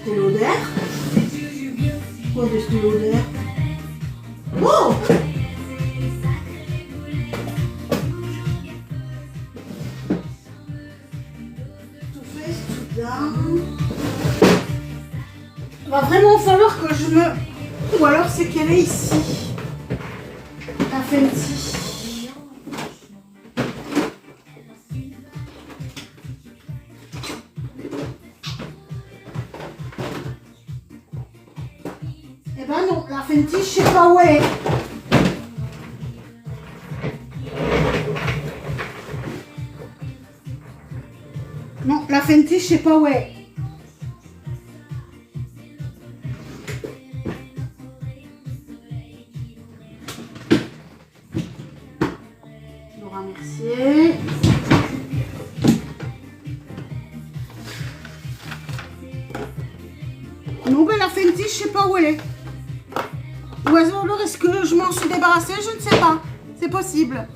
De l'odeur. Quoi de l'odeur? Oh! Tout fait, tout down. Il va vraiment falloir que je me... Ou alors c'est qu'elle est ici. La Fenty. Eh ben non, la Fenty, je sais pas où elle est. Non, la Fenty, je sais pas où elle est. Laura Mercier. Non, ben la Fenty, je sais pas où elle est. Ou alors est-ce que je m'en suis débarrassée? Je ne sais pas. C'est possible.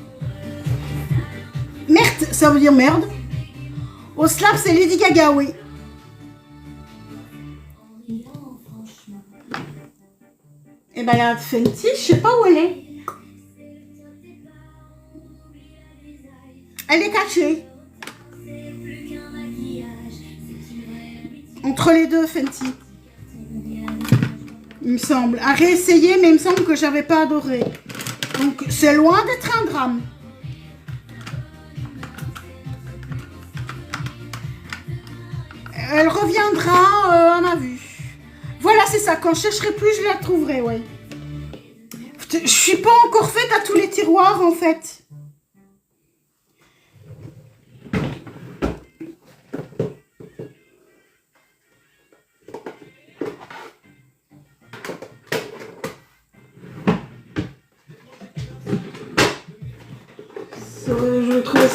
Merde, ça veut dire merde. Oslab, c'est Lady Gaga, oui. Et ben la Fenty, je sais pas où elle est. Elle est cachée. Entre les deux, Fenty. Il me semble. À réessayer, mais il me semble que j'avais pas adoré. Donc c'est loin d'être un drame. Elle reviendra à ma vue. Voilà, c'est ça. Quand je chercherai plus, je la trouverai, ouais. Je suis pas encore faite à tous les tiroirs, en fait.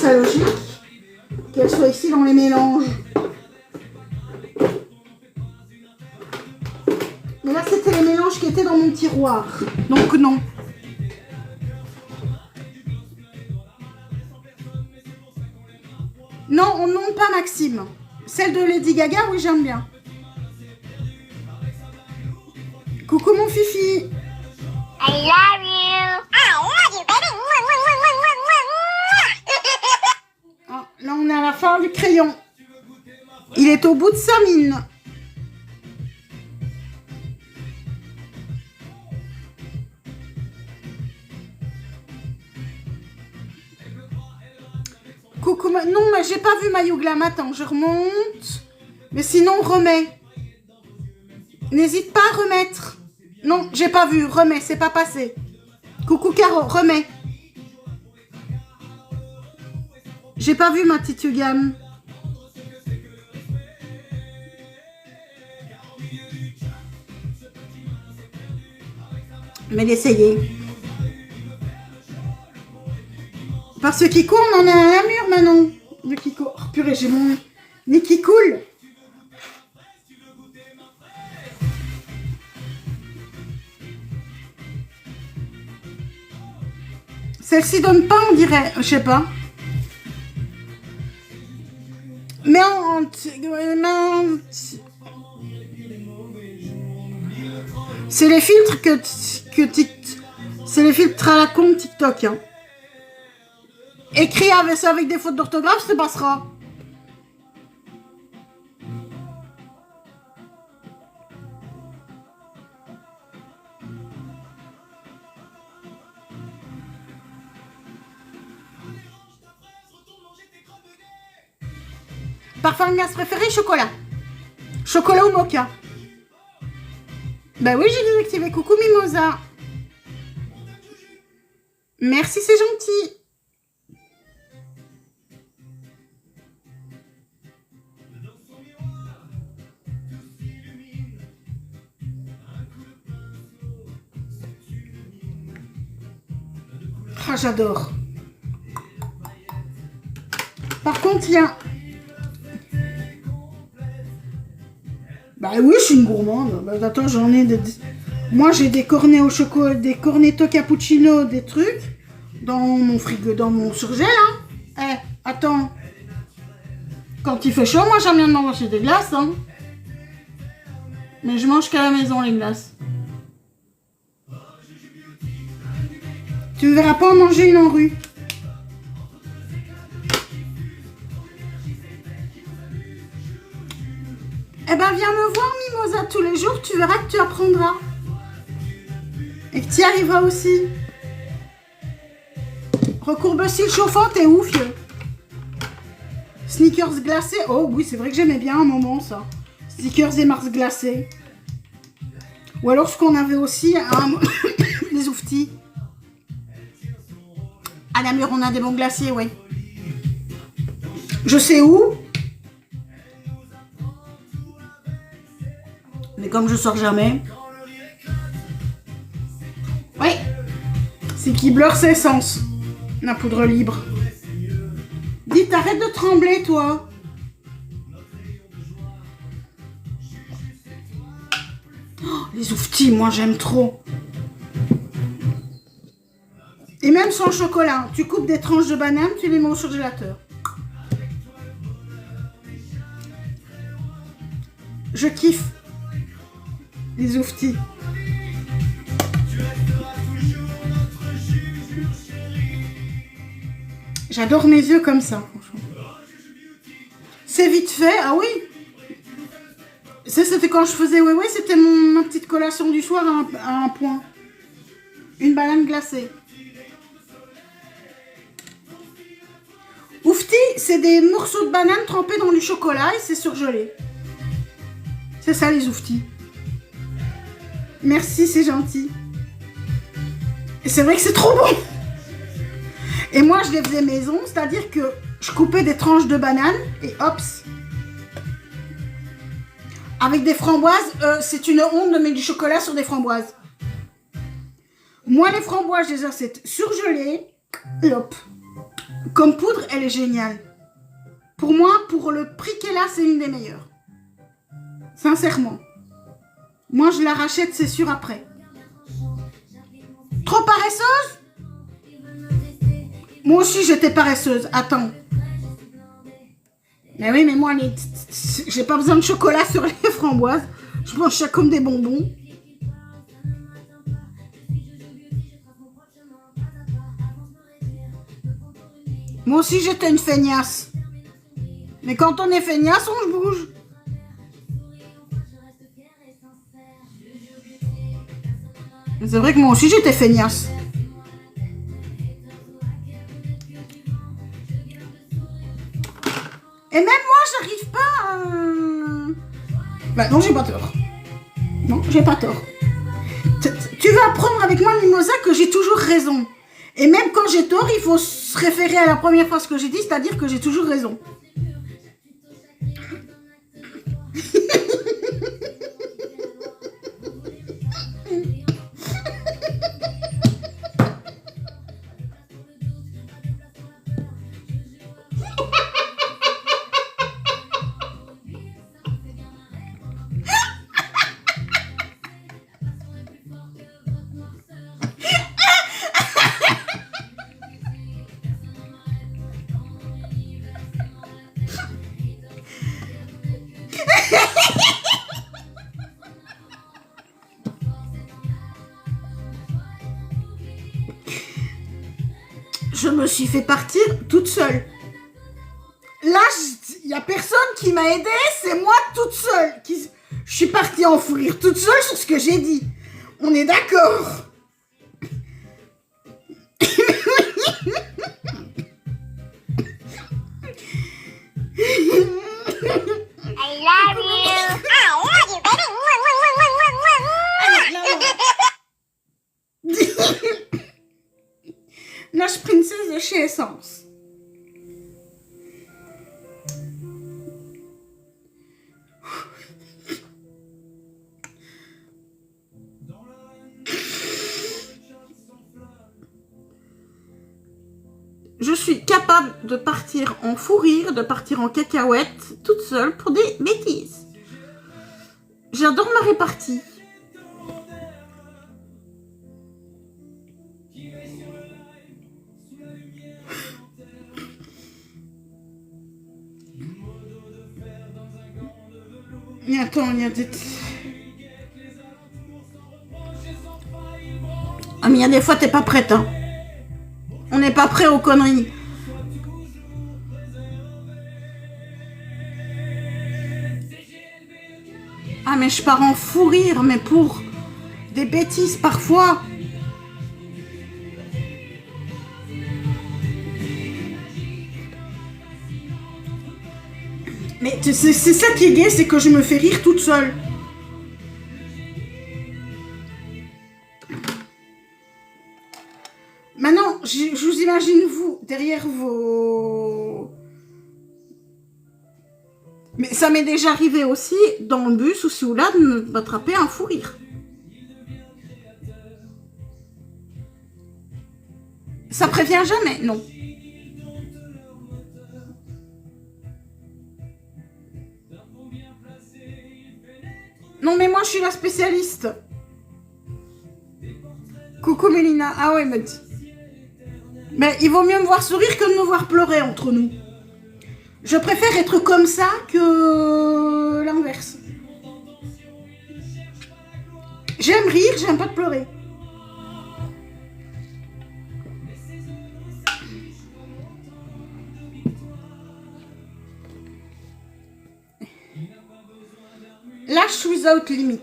ça logique qu'elle soit ici dans les mélanges. Mais là, c'était les mélanges qui étaient dans mon tiroir. Donc non. Non, on non pas Maxime. Celle de Lady Gaga, oui, j'aime bien. Coucou mon fifi. I love you. I love you, baby. Ah, là, on est à la fin du crayon. Il est au bout de sa mine. Coucou, non, mais j'ai pas vu ma Youglam. Attends, je remonte. Mais sinon, remets. N'hésite pas à remettre. Non, j'ai pas vu. Remets, c'est pas passé. Coucou Caro, remets. J'ai pas vu ma petite Youglam. Mais d'essayer. Parce que Kiko, on en a un mur maintenant. De Kiko. Oh purée, j'ai mon nez qui coule. Celle-ci donne pas, on dirait. Je sais pas. Mais c'est les filtres c'est les filtres à la con TikTok. Hein. Écris avec des fautes d'orthographe, ça passera. Parfum de glace préféré, chocolat. Chocolat ou mocha. Bah oui, j'ai désactivé. Coucou Mimosa. Merci, c'est gentil. Ah, j'adore. Par contre, il y a... Bah oui, je suis une gourmande. Bah, attends, j'en ai des... Moi, j'ai des cornets au chocolat, des cornetto cappuccino, des trucs dans mon frigo, dans mon surgel. Hein. Eh, attends. Quand il fait chaud, moi, j'aime bien manger des glaces. Hein. Mais je mange qu'à la maison, les glaces. Tu ne verras pas en manger une en rue. Eh ben, viens me voir, Mimosa, tous les jours, tu verras que tu apprendras. Et que tu y arriveras aussi. Recourbe-cils chauffante et ouf. Sneakers glacés. Oh oui, c'est vrai que j'aimais bien un moment, ça. Sneakers et Mars glacés. Ou alors ce qu'on avait aussi, les ouftis. À Namur, on a des bons glaciers, oui. Je sais où. Mais comme je sors jamais. Oui. C'est qui bleur ses sens. La poudre libre. Dis, t'arrêtes de trembler, toi. Oh, les ouftis, moi j'aime trop. Et même sans chocolat. Tu coupes des tranches de banane, tu les mets au surgélateur. Je kiffe. Les ouftis. J'adore mes yeux comme ça, franchement. C'est vite fait, ah oui. Ça, c'était quand je faisais ouais, c'était ma petite collation du soir à un point. Une banane glacée. Oufti, c'est des morceaux de banane trempés dans du chocolat et c'est surgelé. C'est ça les ouftis. Merci, c'est gentil. Et c'est vrai que c'est trop bon. Et moi, je les faisais maison, c'est-à-dire que je coupais des tranches de banane et hops. Avec des framboises, c'est une honte de mettre du chocolat sur des framboises. Moi, les framboises, je les ai surgelées et hop. Comme poudre, elle est géniale. Pour moi, pour le prix qu'elle a, c'est une des meilleures. Sincèrement. Moi, je la rachète, c'est sûr, après. Trop paresseuse? Moi aussi, j'étais paresseuse. Attends. Mais oui, mais moi, j'ai pas besoin de chocolat sur les framboises. Je mange ça comme des bonbons. Moi aussi, j'étais une feignasse. Mais quand on est feignasse, on se bouge. C'est vrai que moi aussi, j'étais feignasse. Et même moi, j'arrive pas à... Bah non, j'ai pas tort. Non, j'ai pas tort. Tu vas apprendre avec moi, Mimosa, que j'ai toujours raison. Et même quand j'ai tort, il faut se référer à la première phrase que j'ai dit, c'est-à-dire que j'ai toujours raison. Je me suis fait partir toute seule. Là, il n'y a personne qui m'a aidée, c'est moi toute seule. Je suis partie en fou rire toute seule sur ce que j'ai dit. On est d'accord. I love you. I love you, baby. Lush Princess de chez Essence. Je suis capable de partir en fou rire, de partir en cacahuète toute seule pour des bêtises. J'adore ma répartie. Mais attends, il y a des... Ah mais il y a des fois t'es pas prête, hein. On n'est pas prêt aux conneries. Ah mais je pars en fou rire, mais pour des bêtises parfois. Mais c'est ça qui est gai, c'est que je me fais rire toute seule. Maintenant, je vous imagine vous, derrière vos... Mais ça m'est déjà arrivé aussi, dans le bus ou ci ou là, de m'attraper un fou rire. Ça prévient jamais, non. Non mais moi je suis la spécialiste. Coucou Mélina. Ah ouais, me dit. Mais il vaut mieux me voir sourire que de me voir pleurer entre nous. Je préfère être comme ça que l'inverse. J'aime rire, j'aime pas te pleurer. Lâche without limit.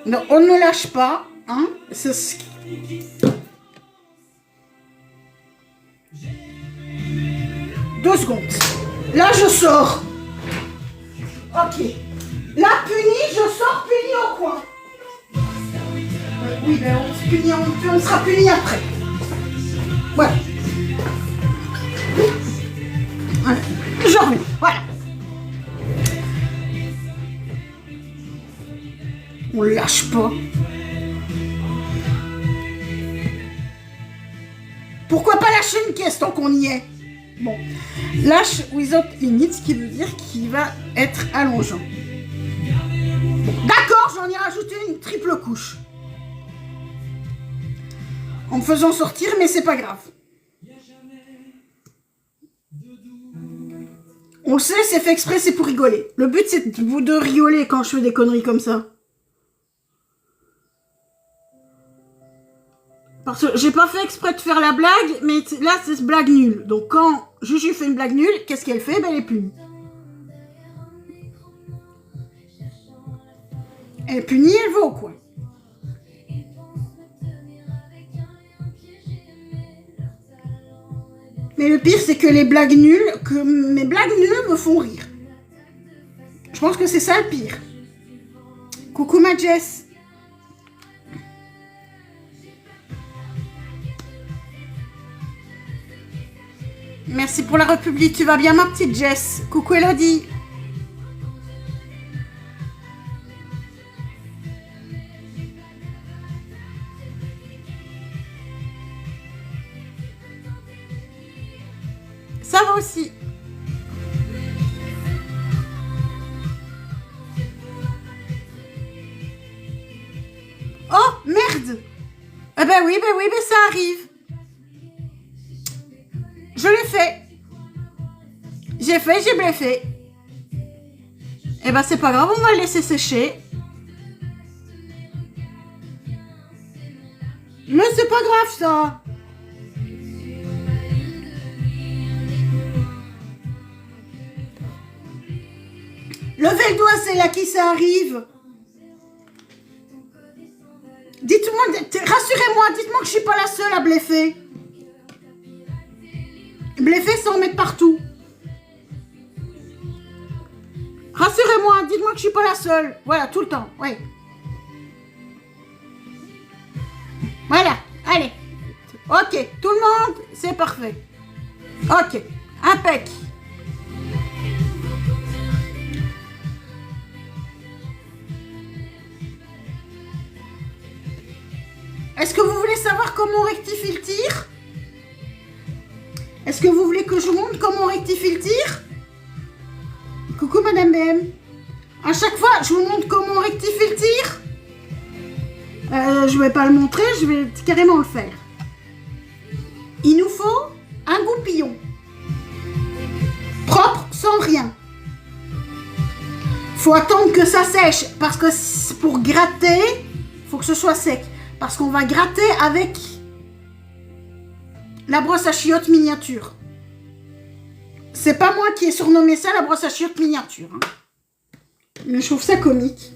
Non, on ne lâche pas, hein. C'est ce qui... 2 secondes. Là, je sors. Ok. Là, puni, je sors puni au coin. Oui, ben on se punit, on sera puni après. Voilà. Voilà. Je reviens. Voilà. On lâche pas. Pourquoi pas lâcher une caisse tant qu'on y est? Bon, lâche without limit, ce qui veut dire qu'il va être allongeant. Bon, d'accord, j'en ai rajouté une triple couche. En me faisant sortir, mais c'est pas grave. On le sait, c'est fait exprès, c'est pour rigoler. Le but, c'est de rigoler quand je fais des conneries comme ça. Parce que j'ai pas fait exprès de faire la blague, mais là, c'est blague nulle. Donc, quand Juju fait une blague nulle, qu'est-ce qu'elle fait? Ben, elle est punie. Elle est punie, elle va au coin. Mais le pire, c'est que mes blagues nulles me font rire. Je pense que c'est ça le pire. Coucou ma Jess. Merci pour la République, tu vas bien ma petite Jess? Coucou Elodie. Ça va aussi. Oh, merde. Eh ben oui, ça arrive. Je l'ai fait. J'ai bluffé. Eh ben c'est pas grave, on va le laisser sécher. Mais c'est pas grave ça. Levez le doigt, c'est là qui ça arrive. Dites-moi, rassurez-moi, dites-moi que je suis pas la seule à bluffer. Bluffer sans en mettre partout. Rassurez-moi, dites-moi que je suis pas la seule. Voilà, tout le temps, ouais. Voilà, allez. Ok, tout le monde, c'est parfait. Ok, impec. Est-ce que vous voulez savoir comment on rectifie le tir? Est-ce que vous voulez que je vous montre comment on rectifie le tir? Coucou Madame BM. À chaque fois, je vous montre comment on rectifie le tir. Je vais pas le montrer, je vais carrément le faire. Il nous faut un goupillon. Propre, sans rien. Faut attendre que ça sèche, parce que pour gratter, faut que ce soit sec. Parce qu'on va gratter avec la brosse à chiottes miniature. C'est pas moi qui ai surnommé ça la brosse à chiottes miniature. Hein. Mais je trouve ça comique.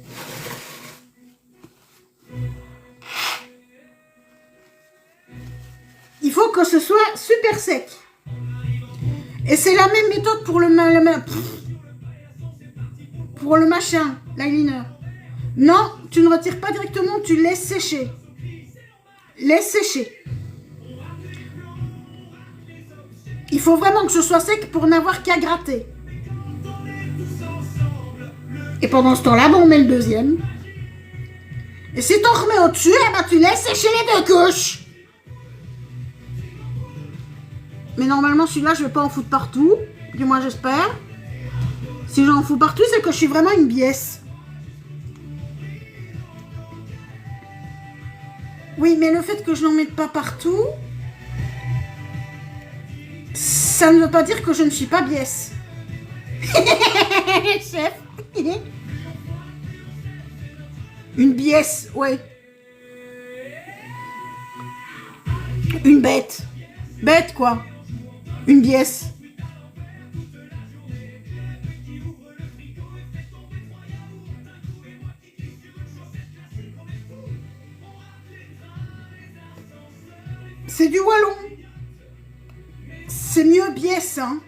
Il faut que ce soit super sec. Et c'est la même méthode pour le machin, l'eyeliner. Non, tu ne retires pas directement, tu laisses sécher. Laisse sécher. Il faut vraiment que ce soit sec pour n'avoir qu'à gratter. Et pendant ce temps-là, on met le deuxième. Et si t'en remets au-dessus, eh ben, tu laisses sécher les deux couches. Mais normalement, celui-là, je vais pas en foutre partout. Du moins, j'espère. Si j'en fous partout, c'est que je suis vraiment une biesse. Oui, mais le fait que je n'en mette pas partout, ça ne veut pas dire que je ne suis pas biesse. Chef. Une biesse, ouais. Une bête. Bête, quoi. Une biesse. C'est du wallon. C'est mieux biesse, hein.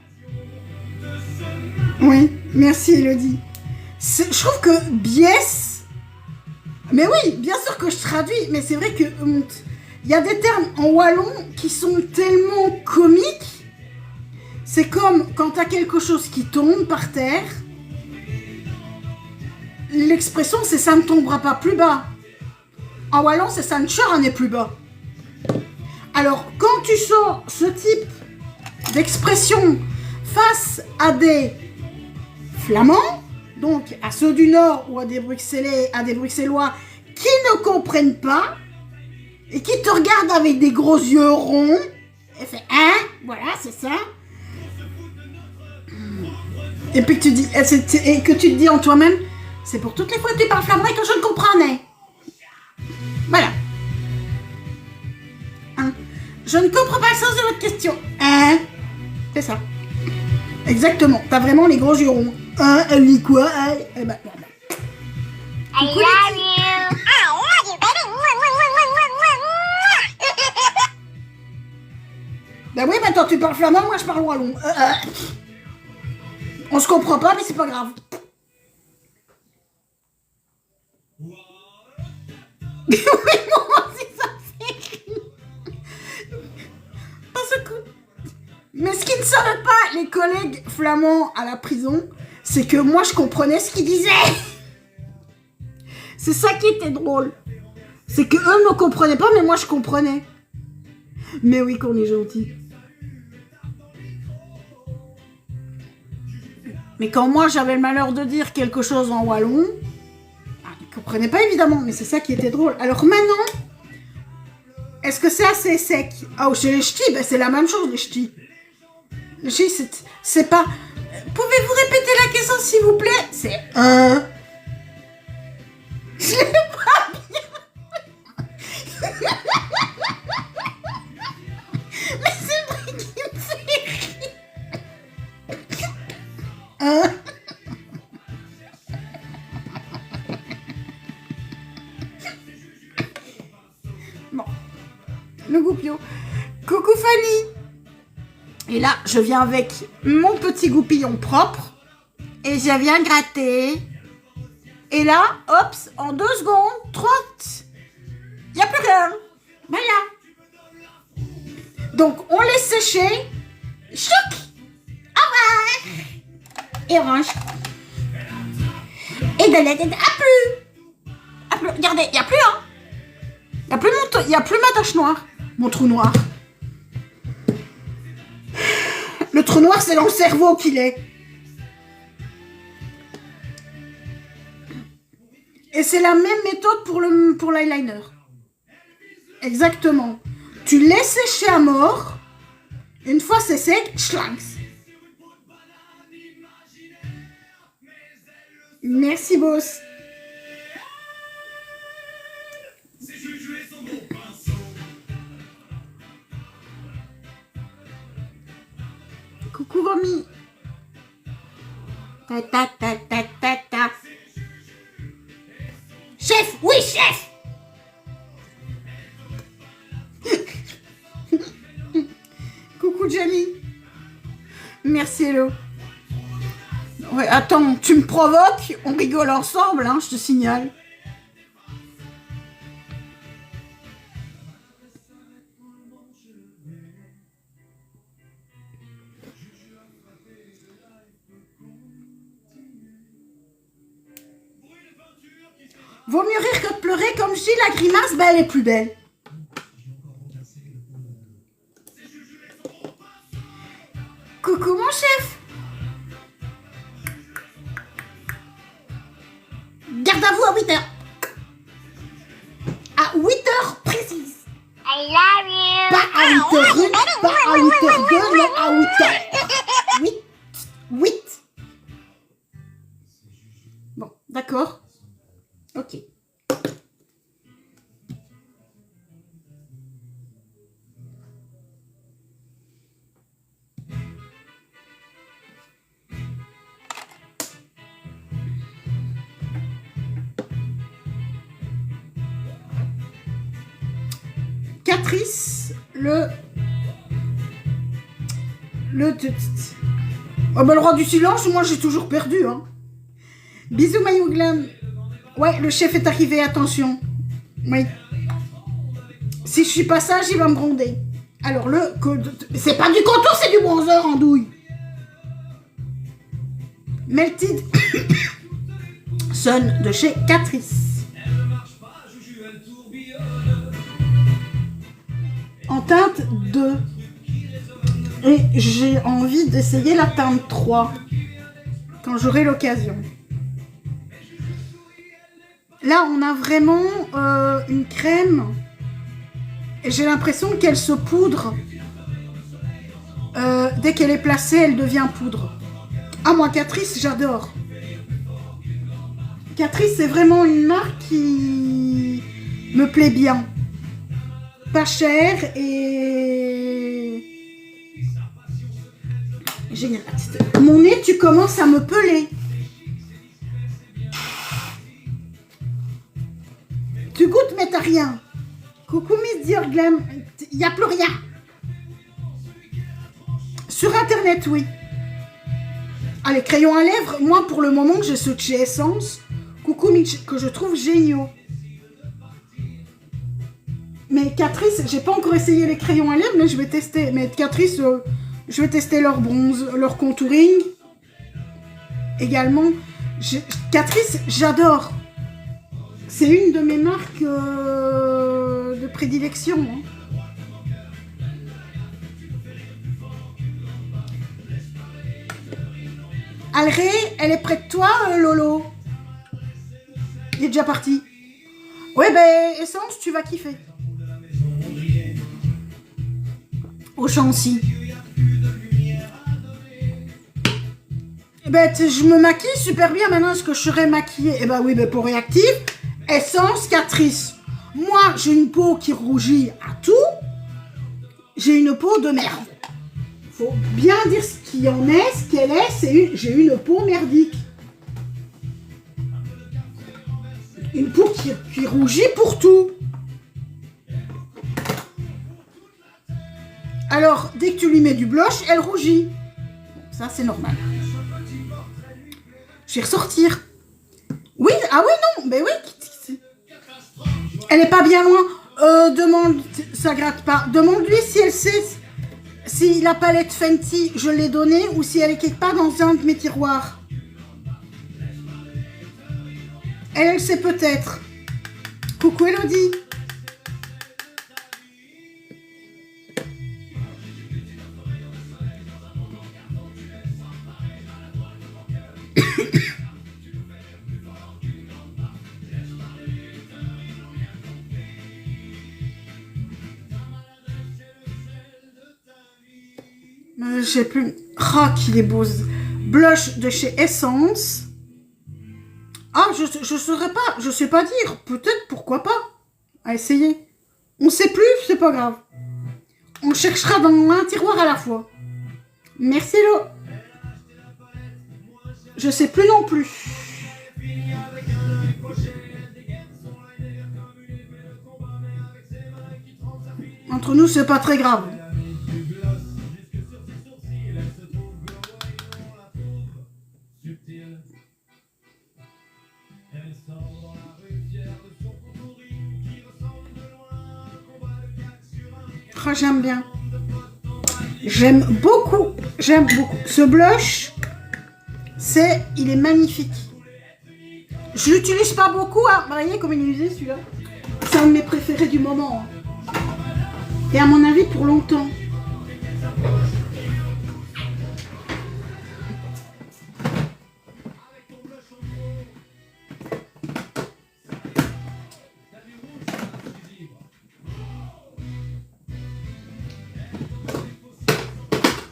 Oui, merci Elodie. Je trouve que biesse... Mais oui, bien sûr que je traduis, mais c'est vrai que... Il y a des termes en wallon qui sont tellement comiques. C'est comme quand t'as quelque chose qui tombe par terre. L'expression, c'est ça ne tombera pas plus bas. En wallon, c'est ça ne sera n'est plus bas. Alors, quand tu sors ce type d'expression face à des Flamands, donc à ceux du Nord ou à des Bruxellois qui ne comprennent pas et qui te regardent avec des gros yeux ronds et fait hein, voilà, c'est ça. Et puis que tu dis, et que tu te dis en toi-même, c'est pour toutes les fois que tu parles flamand et que je ne comprenais. Voilà. Hein. Je ne comprends pas le sens de votre question. Hein? C'est ça. Exactement. T'as vraiment les gros yeux ronds. Hein? Elle dit quoi? Eh ben, voilà. I love you. I love you, baby. Ben oui, maintenant tu parles flamand, moi je parle wallon. On se comprend pas, mais c'est pas grave. Oui, moi aussi ça fait rire. Parce que... Mais ce qu'ils ne savaient pas, les collègues flamands à la prison, c'est que moi je comprenais ce qu'ils disaient. C'est ça qui était drôle. C'est que eux ne me comprenaient pas, mais moi je comprenais. Mais oui qu'on est gentil. Mais quand moi j'avais le malheur de dire quelque chose en wallon, ils ne comprenaient pas évidemment, mais c'est ça qui était drôle. Alors maintenant, est-ce que c'est assez sec? Ah, chez les ch'tis, ben c'est la même chose les ch'tis. Les ch'tis, c'est pas... Pouvez-vous répéter la question s'il vous plaît? C'est un... Je l'ai pas bien. Mais c'est vrai qu'il me fait rire. Un... Bon. Le goupillon. Coucou Fanny. Et là, je viens avec mon petit goupillon propre. Et je viens gratter. Et là, hop, en 2 secondes, 30. Il n'y a plus rien. Voilà. Donc, on laisse sécher. Chouc. Au revoir. Et orange. Et de la tête. À plus. Regardez, il n'y a plus, hein. Il n'y a plus ma tache noire. Mon trou noir. Le trou noir, c'est dans le cerveau qu'il est. Et c'est la même méthode pour l'eyeliner. Exactement. Tu laisses sécher à mort. Une fois c'est sec, schlanks. Merci, boss. Coucou, Romy. Ta ta ta ta ta ta. Chef, oui, chef. Coucou, Jenny. Merci, hello. Ouais, attends, tu me provoques, on rigole ensemble, hein, je te signale. Vaut mieux rire que de pleurer, comme je dis, la grimace, ben, elle est plus belle. Coucou mon chef. Garde à vous à 8h. À 8h précise. I love you. Pas à 8h1, pas à 8h2, mais à 8h. 8. Bon, d'accord. Ok. Catrice, oh ben le roi du silence, moi j'ai toujours perdu, hein. Bisous Mayouglam. Ouais, le chef est arrivé, attention. Oui. Si je suis pas sage, il va me gronder. Alors c'est pas du contour, c'est du bronzer en douille. Melted Sun de chez Catrice. En teinte 2. Et j'ai envie d'essayer la teinte 3 quand j'aurai l'occasion. Là, on a vraiment une crème et j'ai l'impression qu'elle se poudre. Dès qu'elle est placée, elle devient poudre. Ah, moi, Catrice, j'adore. Catrice, c'est vraiment une marque qui me plaît bien. Pas cher et... Génial. Mon nez, tu commences à me peler. Tu goûtes, mais t'as rien. Coucou Miss Dior Glam. Il n'y a plus rien. Sur Internet, oui. Ah, les crayons à lèvres, moi, pour le moment, j'ai ceux de chez Essence. Coucou Mitch, que je trouve géniaux. Mais Catrice, j'ai pas encore essayé les crayons à lèvres, mais je vais tester. Mais Catrice, je vais tester leur bronze, leur contouring. Également, Catrice, j'adore. C'est une de mes marques de prédilection. Hein. Alré, elle est près de toi, Lolo. Il est déjà parti. Ouais, ben, Essence, tu vas kiffer. Au Chancy. Eh ben, je me maquille super bien maintenant. Est-ce que je serais maquillée? Eh ben oui, ben pour réactive, Essence, Catrice. Moi, j'ai une peau qui rougit à tout. J'ai une peau de merde. Faut bien dire ce qu'il en est, ce qu'elle est. J'ai une peau merdique. Une peau qui rougit pour tout. Alors, dès que tu lui mets du blush, elle rougit. Bon, ça, c'est normal. Je vais ressortir. Oui, ah oui, non, ben oui. Elle est pas bien loin. Demande, ça gratte pas. Demande-lui si elle sait si la palette Fenty, je l'ai donnée ou si elle est quelque part dans un de mes tiroirs. Elle sait peut-être. Coucou Elodie. Je sais plus. Oh, qu'il est beau. Blush de chez Essence. Ah, je saurais pas. Je sais pas dire. Peut-être, pourquoi pas. À essayer. On sait plus, c'est pas grave. On cherchera dans un tiroir à la fois. Merci, Lo. Je sais plus non plus. Entre nous, c'est pas très grave. Oh, j'aime bien. J'aime beaucoup. J'aime beaucoup. Ce blush, il est magnifique. Je l'utilise pas beaucoup. Hein. Vous voyez comme il est usé celui-là. C'est un de mes préférés du moment. Hein. Et à mon avis pour longtemps.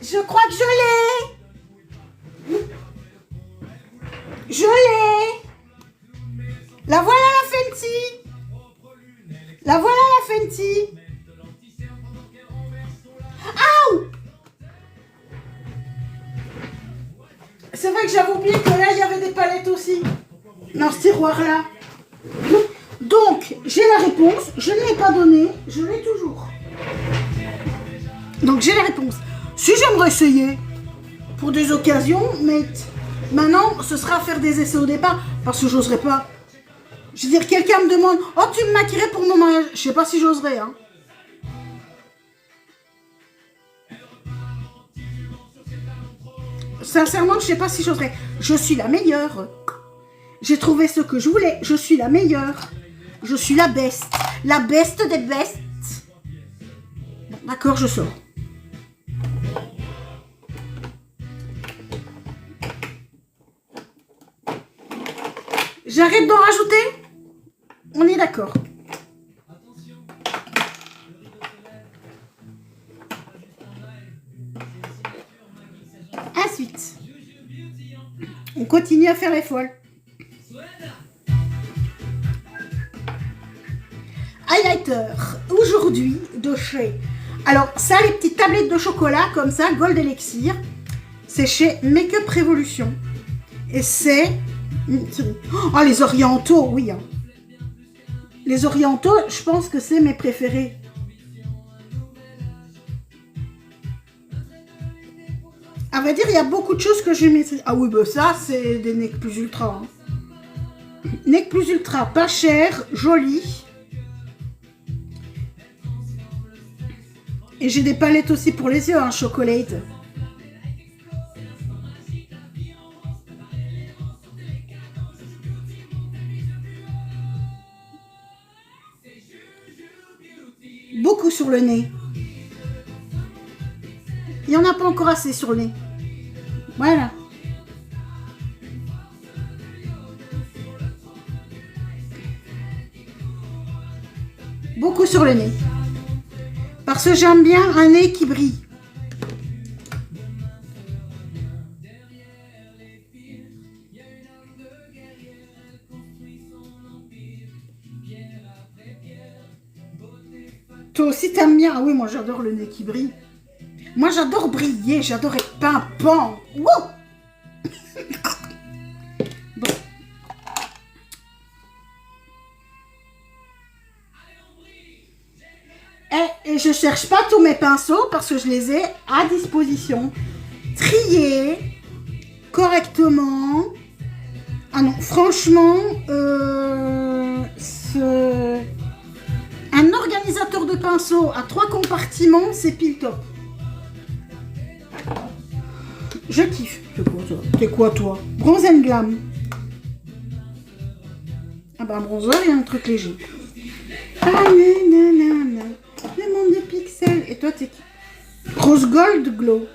Je crois que je l'ai. Je l'ai. La voilà la Fenty. La voilà la Fenty. Aouh! C'est vrai que j'avais oublié que là il y avait des palettes aussi. Dans ce tiroir-là. Donc, j'ai la réponse. Je ne l'ai pas donnée. Je l'ai toujours. Donc, j'ai la réponse. Si j'aimerais essayer pour des occasions, mais maintenant, ce sera faire des essais au départ parce que j'oserais pas. Je veux dire, quelqu'un me demande « Oh, tu me maquillerais pour mon mariage ?» Je sais pas si j'oserais, hein. Sincèrement, je sais pas si j'oserais. Je suis la meilleure. J'ai trouvé ce que je voulais. Je suis la meilleure. Je suis la best. La best des best. Bon, D'accord, je sors. J'arrête d'en rajouter? On est d'accord. Ensuite, on continue à faire les folles. Highlighter, aujourd'hui, de chez... Alors, ça, les petites tablettes de chocolat, comme ça, Gold Elixir, c'est chez Make-up Revolution. Et c'est... Oh, les orientaux, oui. Hein. Les orientaux, je pense que c'est mes préférés. À vrai dire, il y a beaucoup de choses que je maîtrise. Ah oui, bah ça, c'est des Nec Plus Ultra. Hein. Nec Plus Ultra, pas cher, joli. Et j'ai des palettes aussi pour les yeux, hein, chocolate. Beaucoup sur le nez. Il n'y en a pas encore assez sur le nez. Voilà. Beaucoup sur le nez. Parce que j'aime bien un nez qui brille. Toi aussi t'aimes bien? Ah oui, moi j'adore le nez qui brille. Moi j'adore briller, j'adore être pimpant. Wouh. Bon. Et je cherche pas tous mes pinceaux parce que je les ai à disposition. Triés correctement. Ah non, franchement, un organisateur de pinceaux à 3 compartiments, c'est pile top. Je kiffe. C'est quoi toi? Bronze and Glam. Ah bah un bronzer et un truc léger. Ah nanana. Le monde des pixels. Et toi t'es qui? Rose Gold Glow.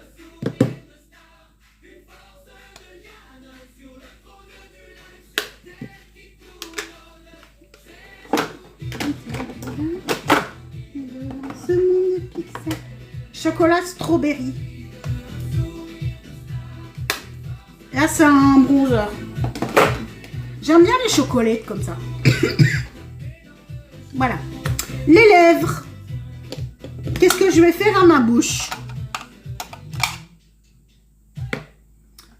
Ce monde des pixels. Chocolat strawberry. Là, c'est un bronzer. J'aime bien les chocolates comme ça. Voilà. Les lèvres. Qu'est-ce que je vais faire à ma bouche?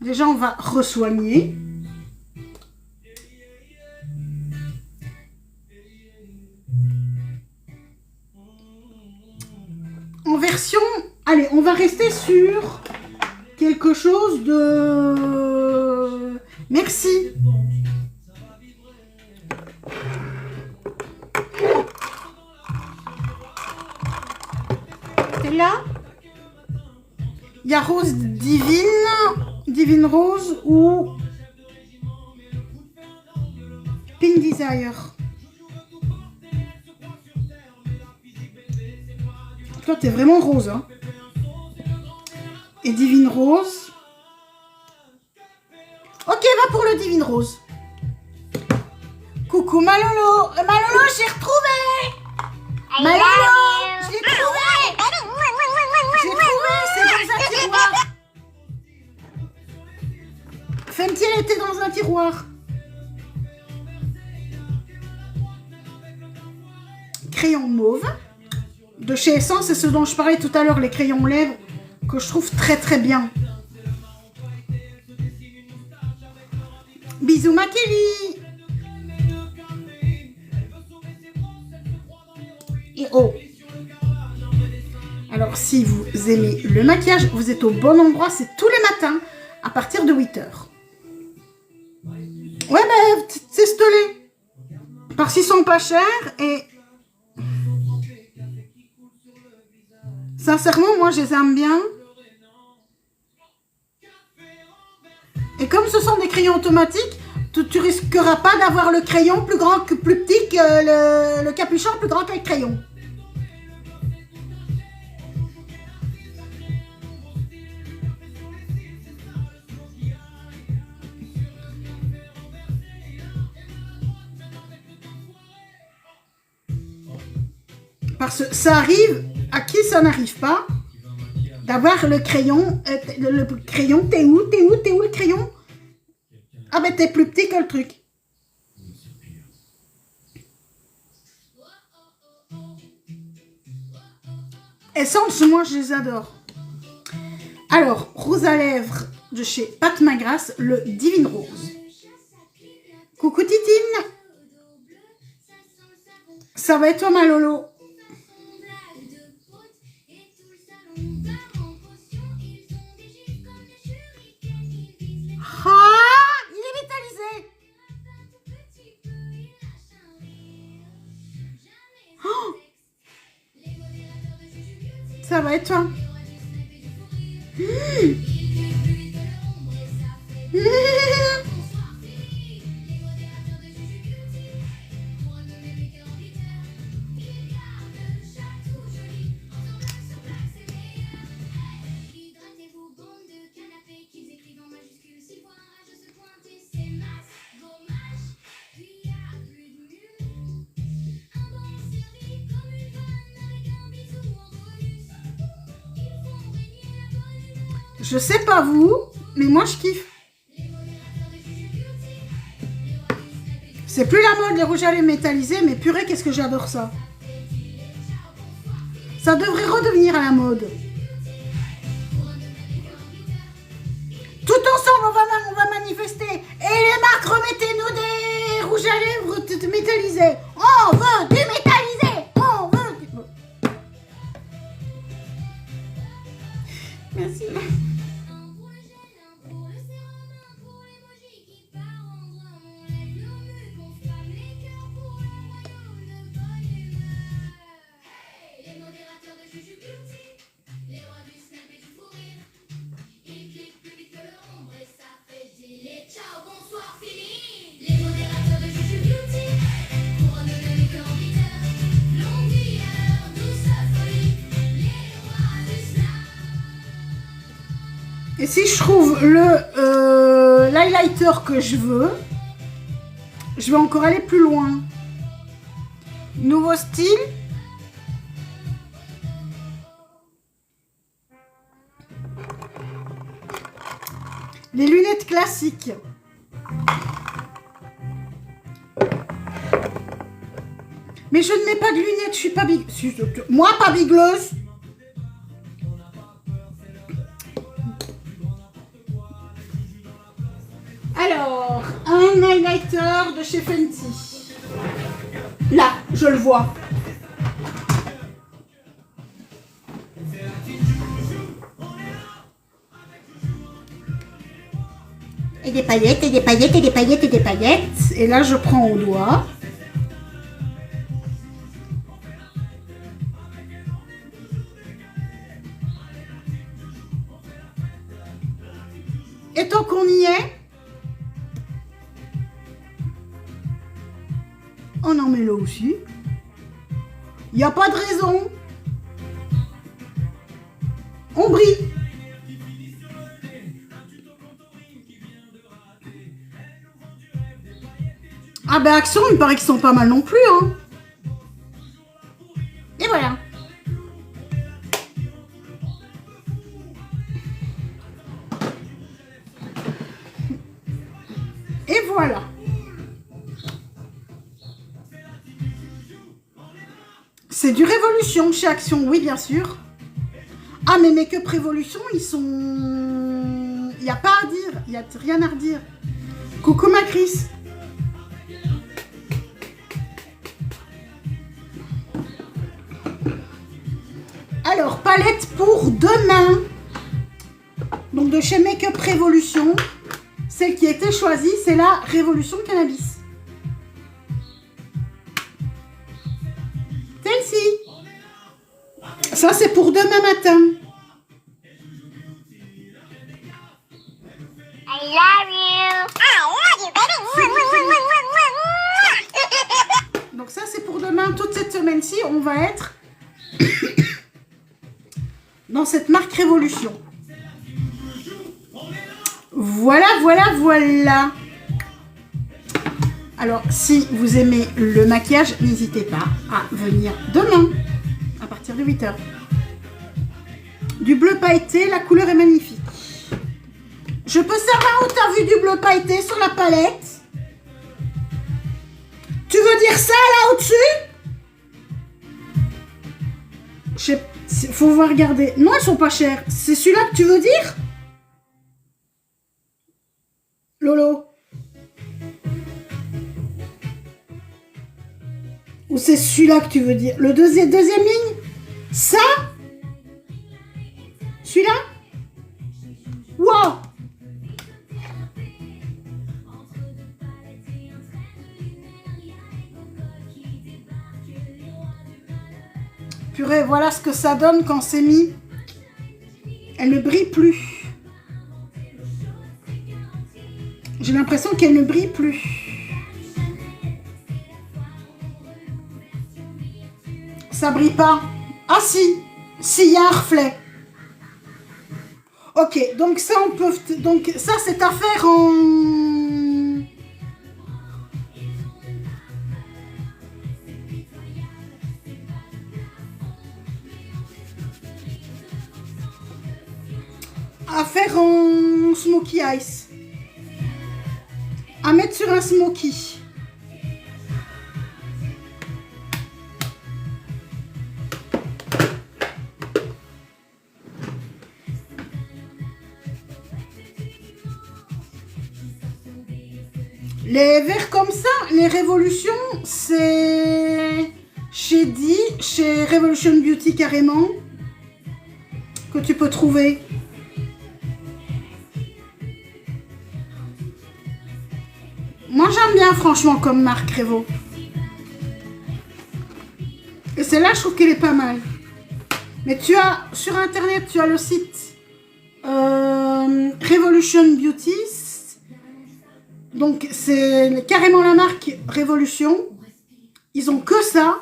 Déjà, on va ressoigner. En version... Allez, on va rester sur... quelque chose de... Merci. Et là, il y a Rose Divine, Divine Rose ou Pink Desire. Toi, t'es vraiment rose, hein. Et Divine Rose. Ok, va pour le Divine Rose. Coucou Malolo. Malolo, j'ai retrouvé. Malolo, je l'ai trouvé. J'ai trouvé, c'est dans un tiroir. Fenty, elle était dans un tiroir. Crayon mauve. De chez Essence, c'est ce dont je parlais tout à l'heure, les crayons lèvres. Que je trouve très très bien. Bisous ma Kelly. Et oh. Alors si vous aimez le maquillage, vous êtes au bon endroit, c'est tous les matins à partir de 8h. Ouais ben c'est stolé. Parce qu'ils sont pas chers et... Sincèrement, moi, je les aime bien. Et comme ce sont des crayons automatiques, tu risqueras pas d'avoir le crayon plus petit que le capuchon plus grand que le crayon. Parce que ça arrive, à qui ça n'arrive pas, d'avoir le crayon, t'es où le crayon? Ah ben t'es plus petit que le truc. Essence, moi je les adore. Alors, rose à lèvres de chez Pat McGrath, le Divine Rose. Coucou Titine. Ça va être toi ma Lolo? Ah, il est métallisé. Oh, ça va être toi. Je sais pas vous, mais moi je kiffe. C'est plus la mode les rouges à lèvres métallisés, mais purée qu'est-ce que j'adore ça. Ça devrait redevenir à la mode. Tout ensemble on va manifester. Et les marques, remettez-nous des rouges à lèvres métallisés. On veut du métallisé. On veut du... Merci. Et si je trouve l'highlighter que je veux, je vais encore aller plus loin. Nouveau style. Les lunettes classiques. Mais je ne mets pas de lunettes, je suis pas big... Moi, pas bigleuse. Alors, un highlighter de chez Fenty. Là, je le vois. Et des paillettes, et des paillettes, et des paillettes, et des paillettes. Et là, je prends au doigt. Et tant qu'on y est, on en met là aussi. Il n'y a pas de raison. On brille. Ah ben Action, il paraît qu'ils sont pas mal non plus. Hein. Et voilà. Et voilà. C'est du Révolution chez Action, oui bien sûr. Ah mais Make-up Révolution, ils sont... Il n'y a pas à dire, il n'y a rien à redire. Coucou ma Chris. Alors, palette pour demain. Donc de chez Make-up Révolution. Celle qui a été choisie, c'est la Révolution Cannabis. Celle-ci. Ça, c'est pour demain matin. I love you, baby. Donc ça, c'est pour demain. Toute cette semaine-ci, on va être dans cette marque Révolution. Voilà, voilà, voilà. Alors, si vous aimez le maquillage, n'hésitez pas à venir demain. partir de 8 heures. Du bleu pailleté, la couleur est magnifique. Je peux savoir où tu as vu du bleu pailleté sur la palette? Tu veux dire ça là au-dessus? Faut voir regarder. Non, elles sont pas chères. C'est celui-là que tu veux dire? Lolo? Ou c'est celui-là que tu veux dire? Le deuxième ligne? Ça? Celui-là? Wow! Purée, voilà ce que ça donne quand c'est mis. Elle ne brille plus. J'ai l'impression qu'elle ne brille plus. Ça brille pas. Ah si, si, il y a un reflet. Ok, donc ça on peut... Donc ça c'est à faire en... À faire en smoky ice. À mettre sur un smoky. Les verres comme ça, les Révolutions, c'est chez Revolution Beauty carrément, que tu peux trouver. Moi j'aime bien franchement comme marque Revo. Et celle-là je trouve qu'elle est pas mal. Mais tu as, sur internet, tu as le site Revolution Beauty. Donc c'est carrément la marque Révolution. Ils ont que ça.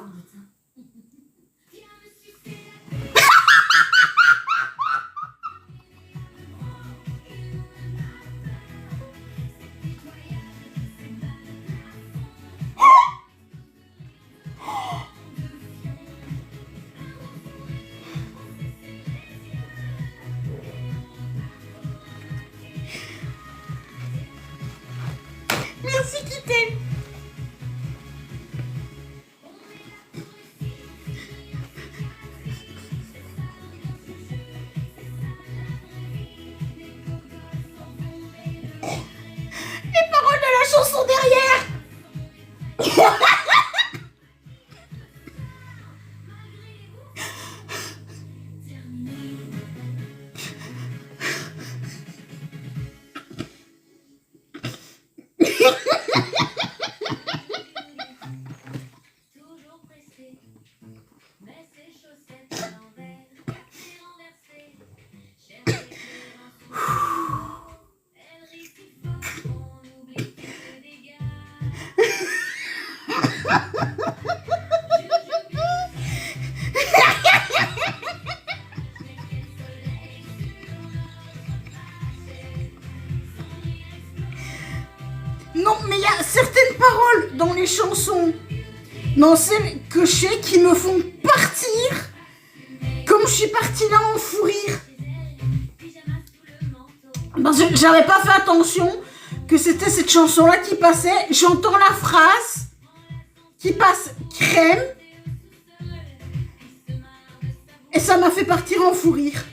Merci Kitten. Les paroles de la chanson derrière. Non, mais il y a certaines paroles dans les chansons, dans celles que je sais, qui me font partir, comme je suis partie là en fou rire. Parce que j'avais pas fait attention que c'était cette chanson-là qui passait. J'entends la phrase qui passe crème, et ça m'a fait partir en fou rire.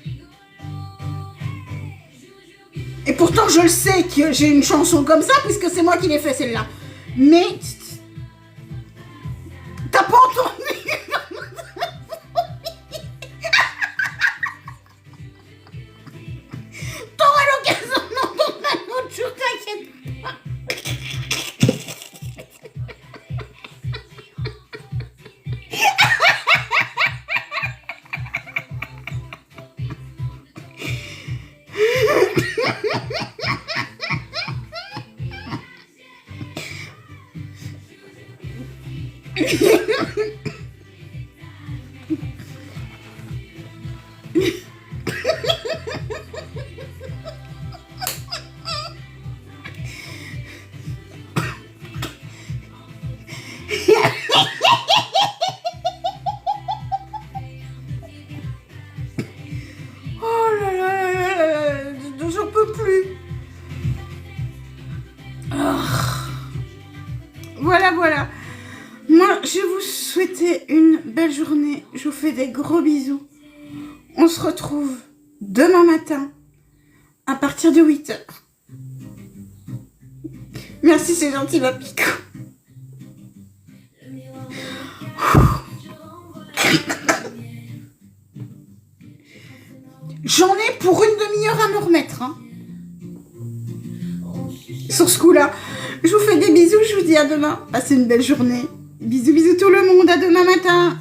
Et pourtant, je le sais que j'ai une chanson comme ça, puisque c'est moi qui l'ai fait celle-là. Mais... T'as pas entendu? T'auras l'occasion d'entendre un autre jour, t'inquiète pas. Voilà, voilà. Moi, je vous souhaite une belle journée. Je vous fais des gros bisous. On se retrouve demain matin à partir de 8h. Merci, c'est gentil, ma Pico. J'en ai pour une demi-heure à me remettre. Hein. Sur ce coup-là, je vous fais des bisous. Je vous dis à demain. Passez une belle journée. Bisous, bisous tout le monde. À demain matin.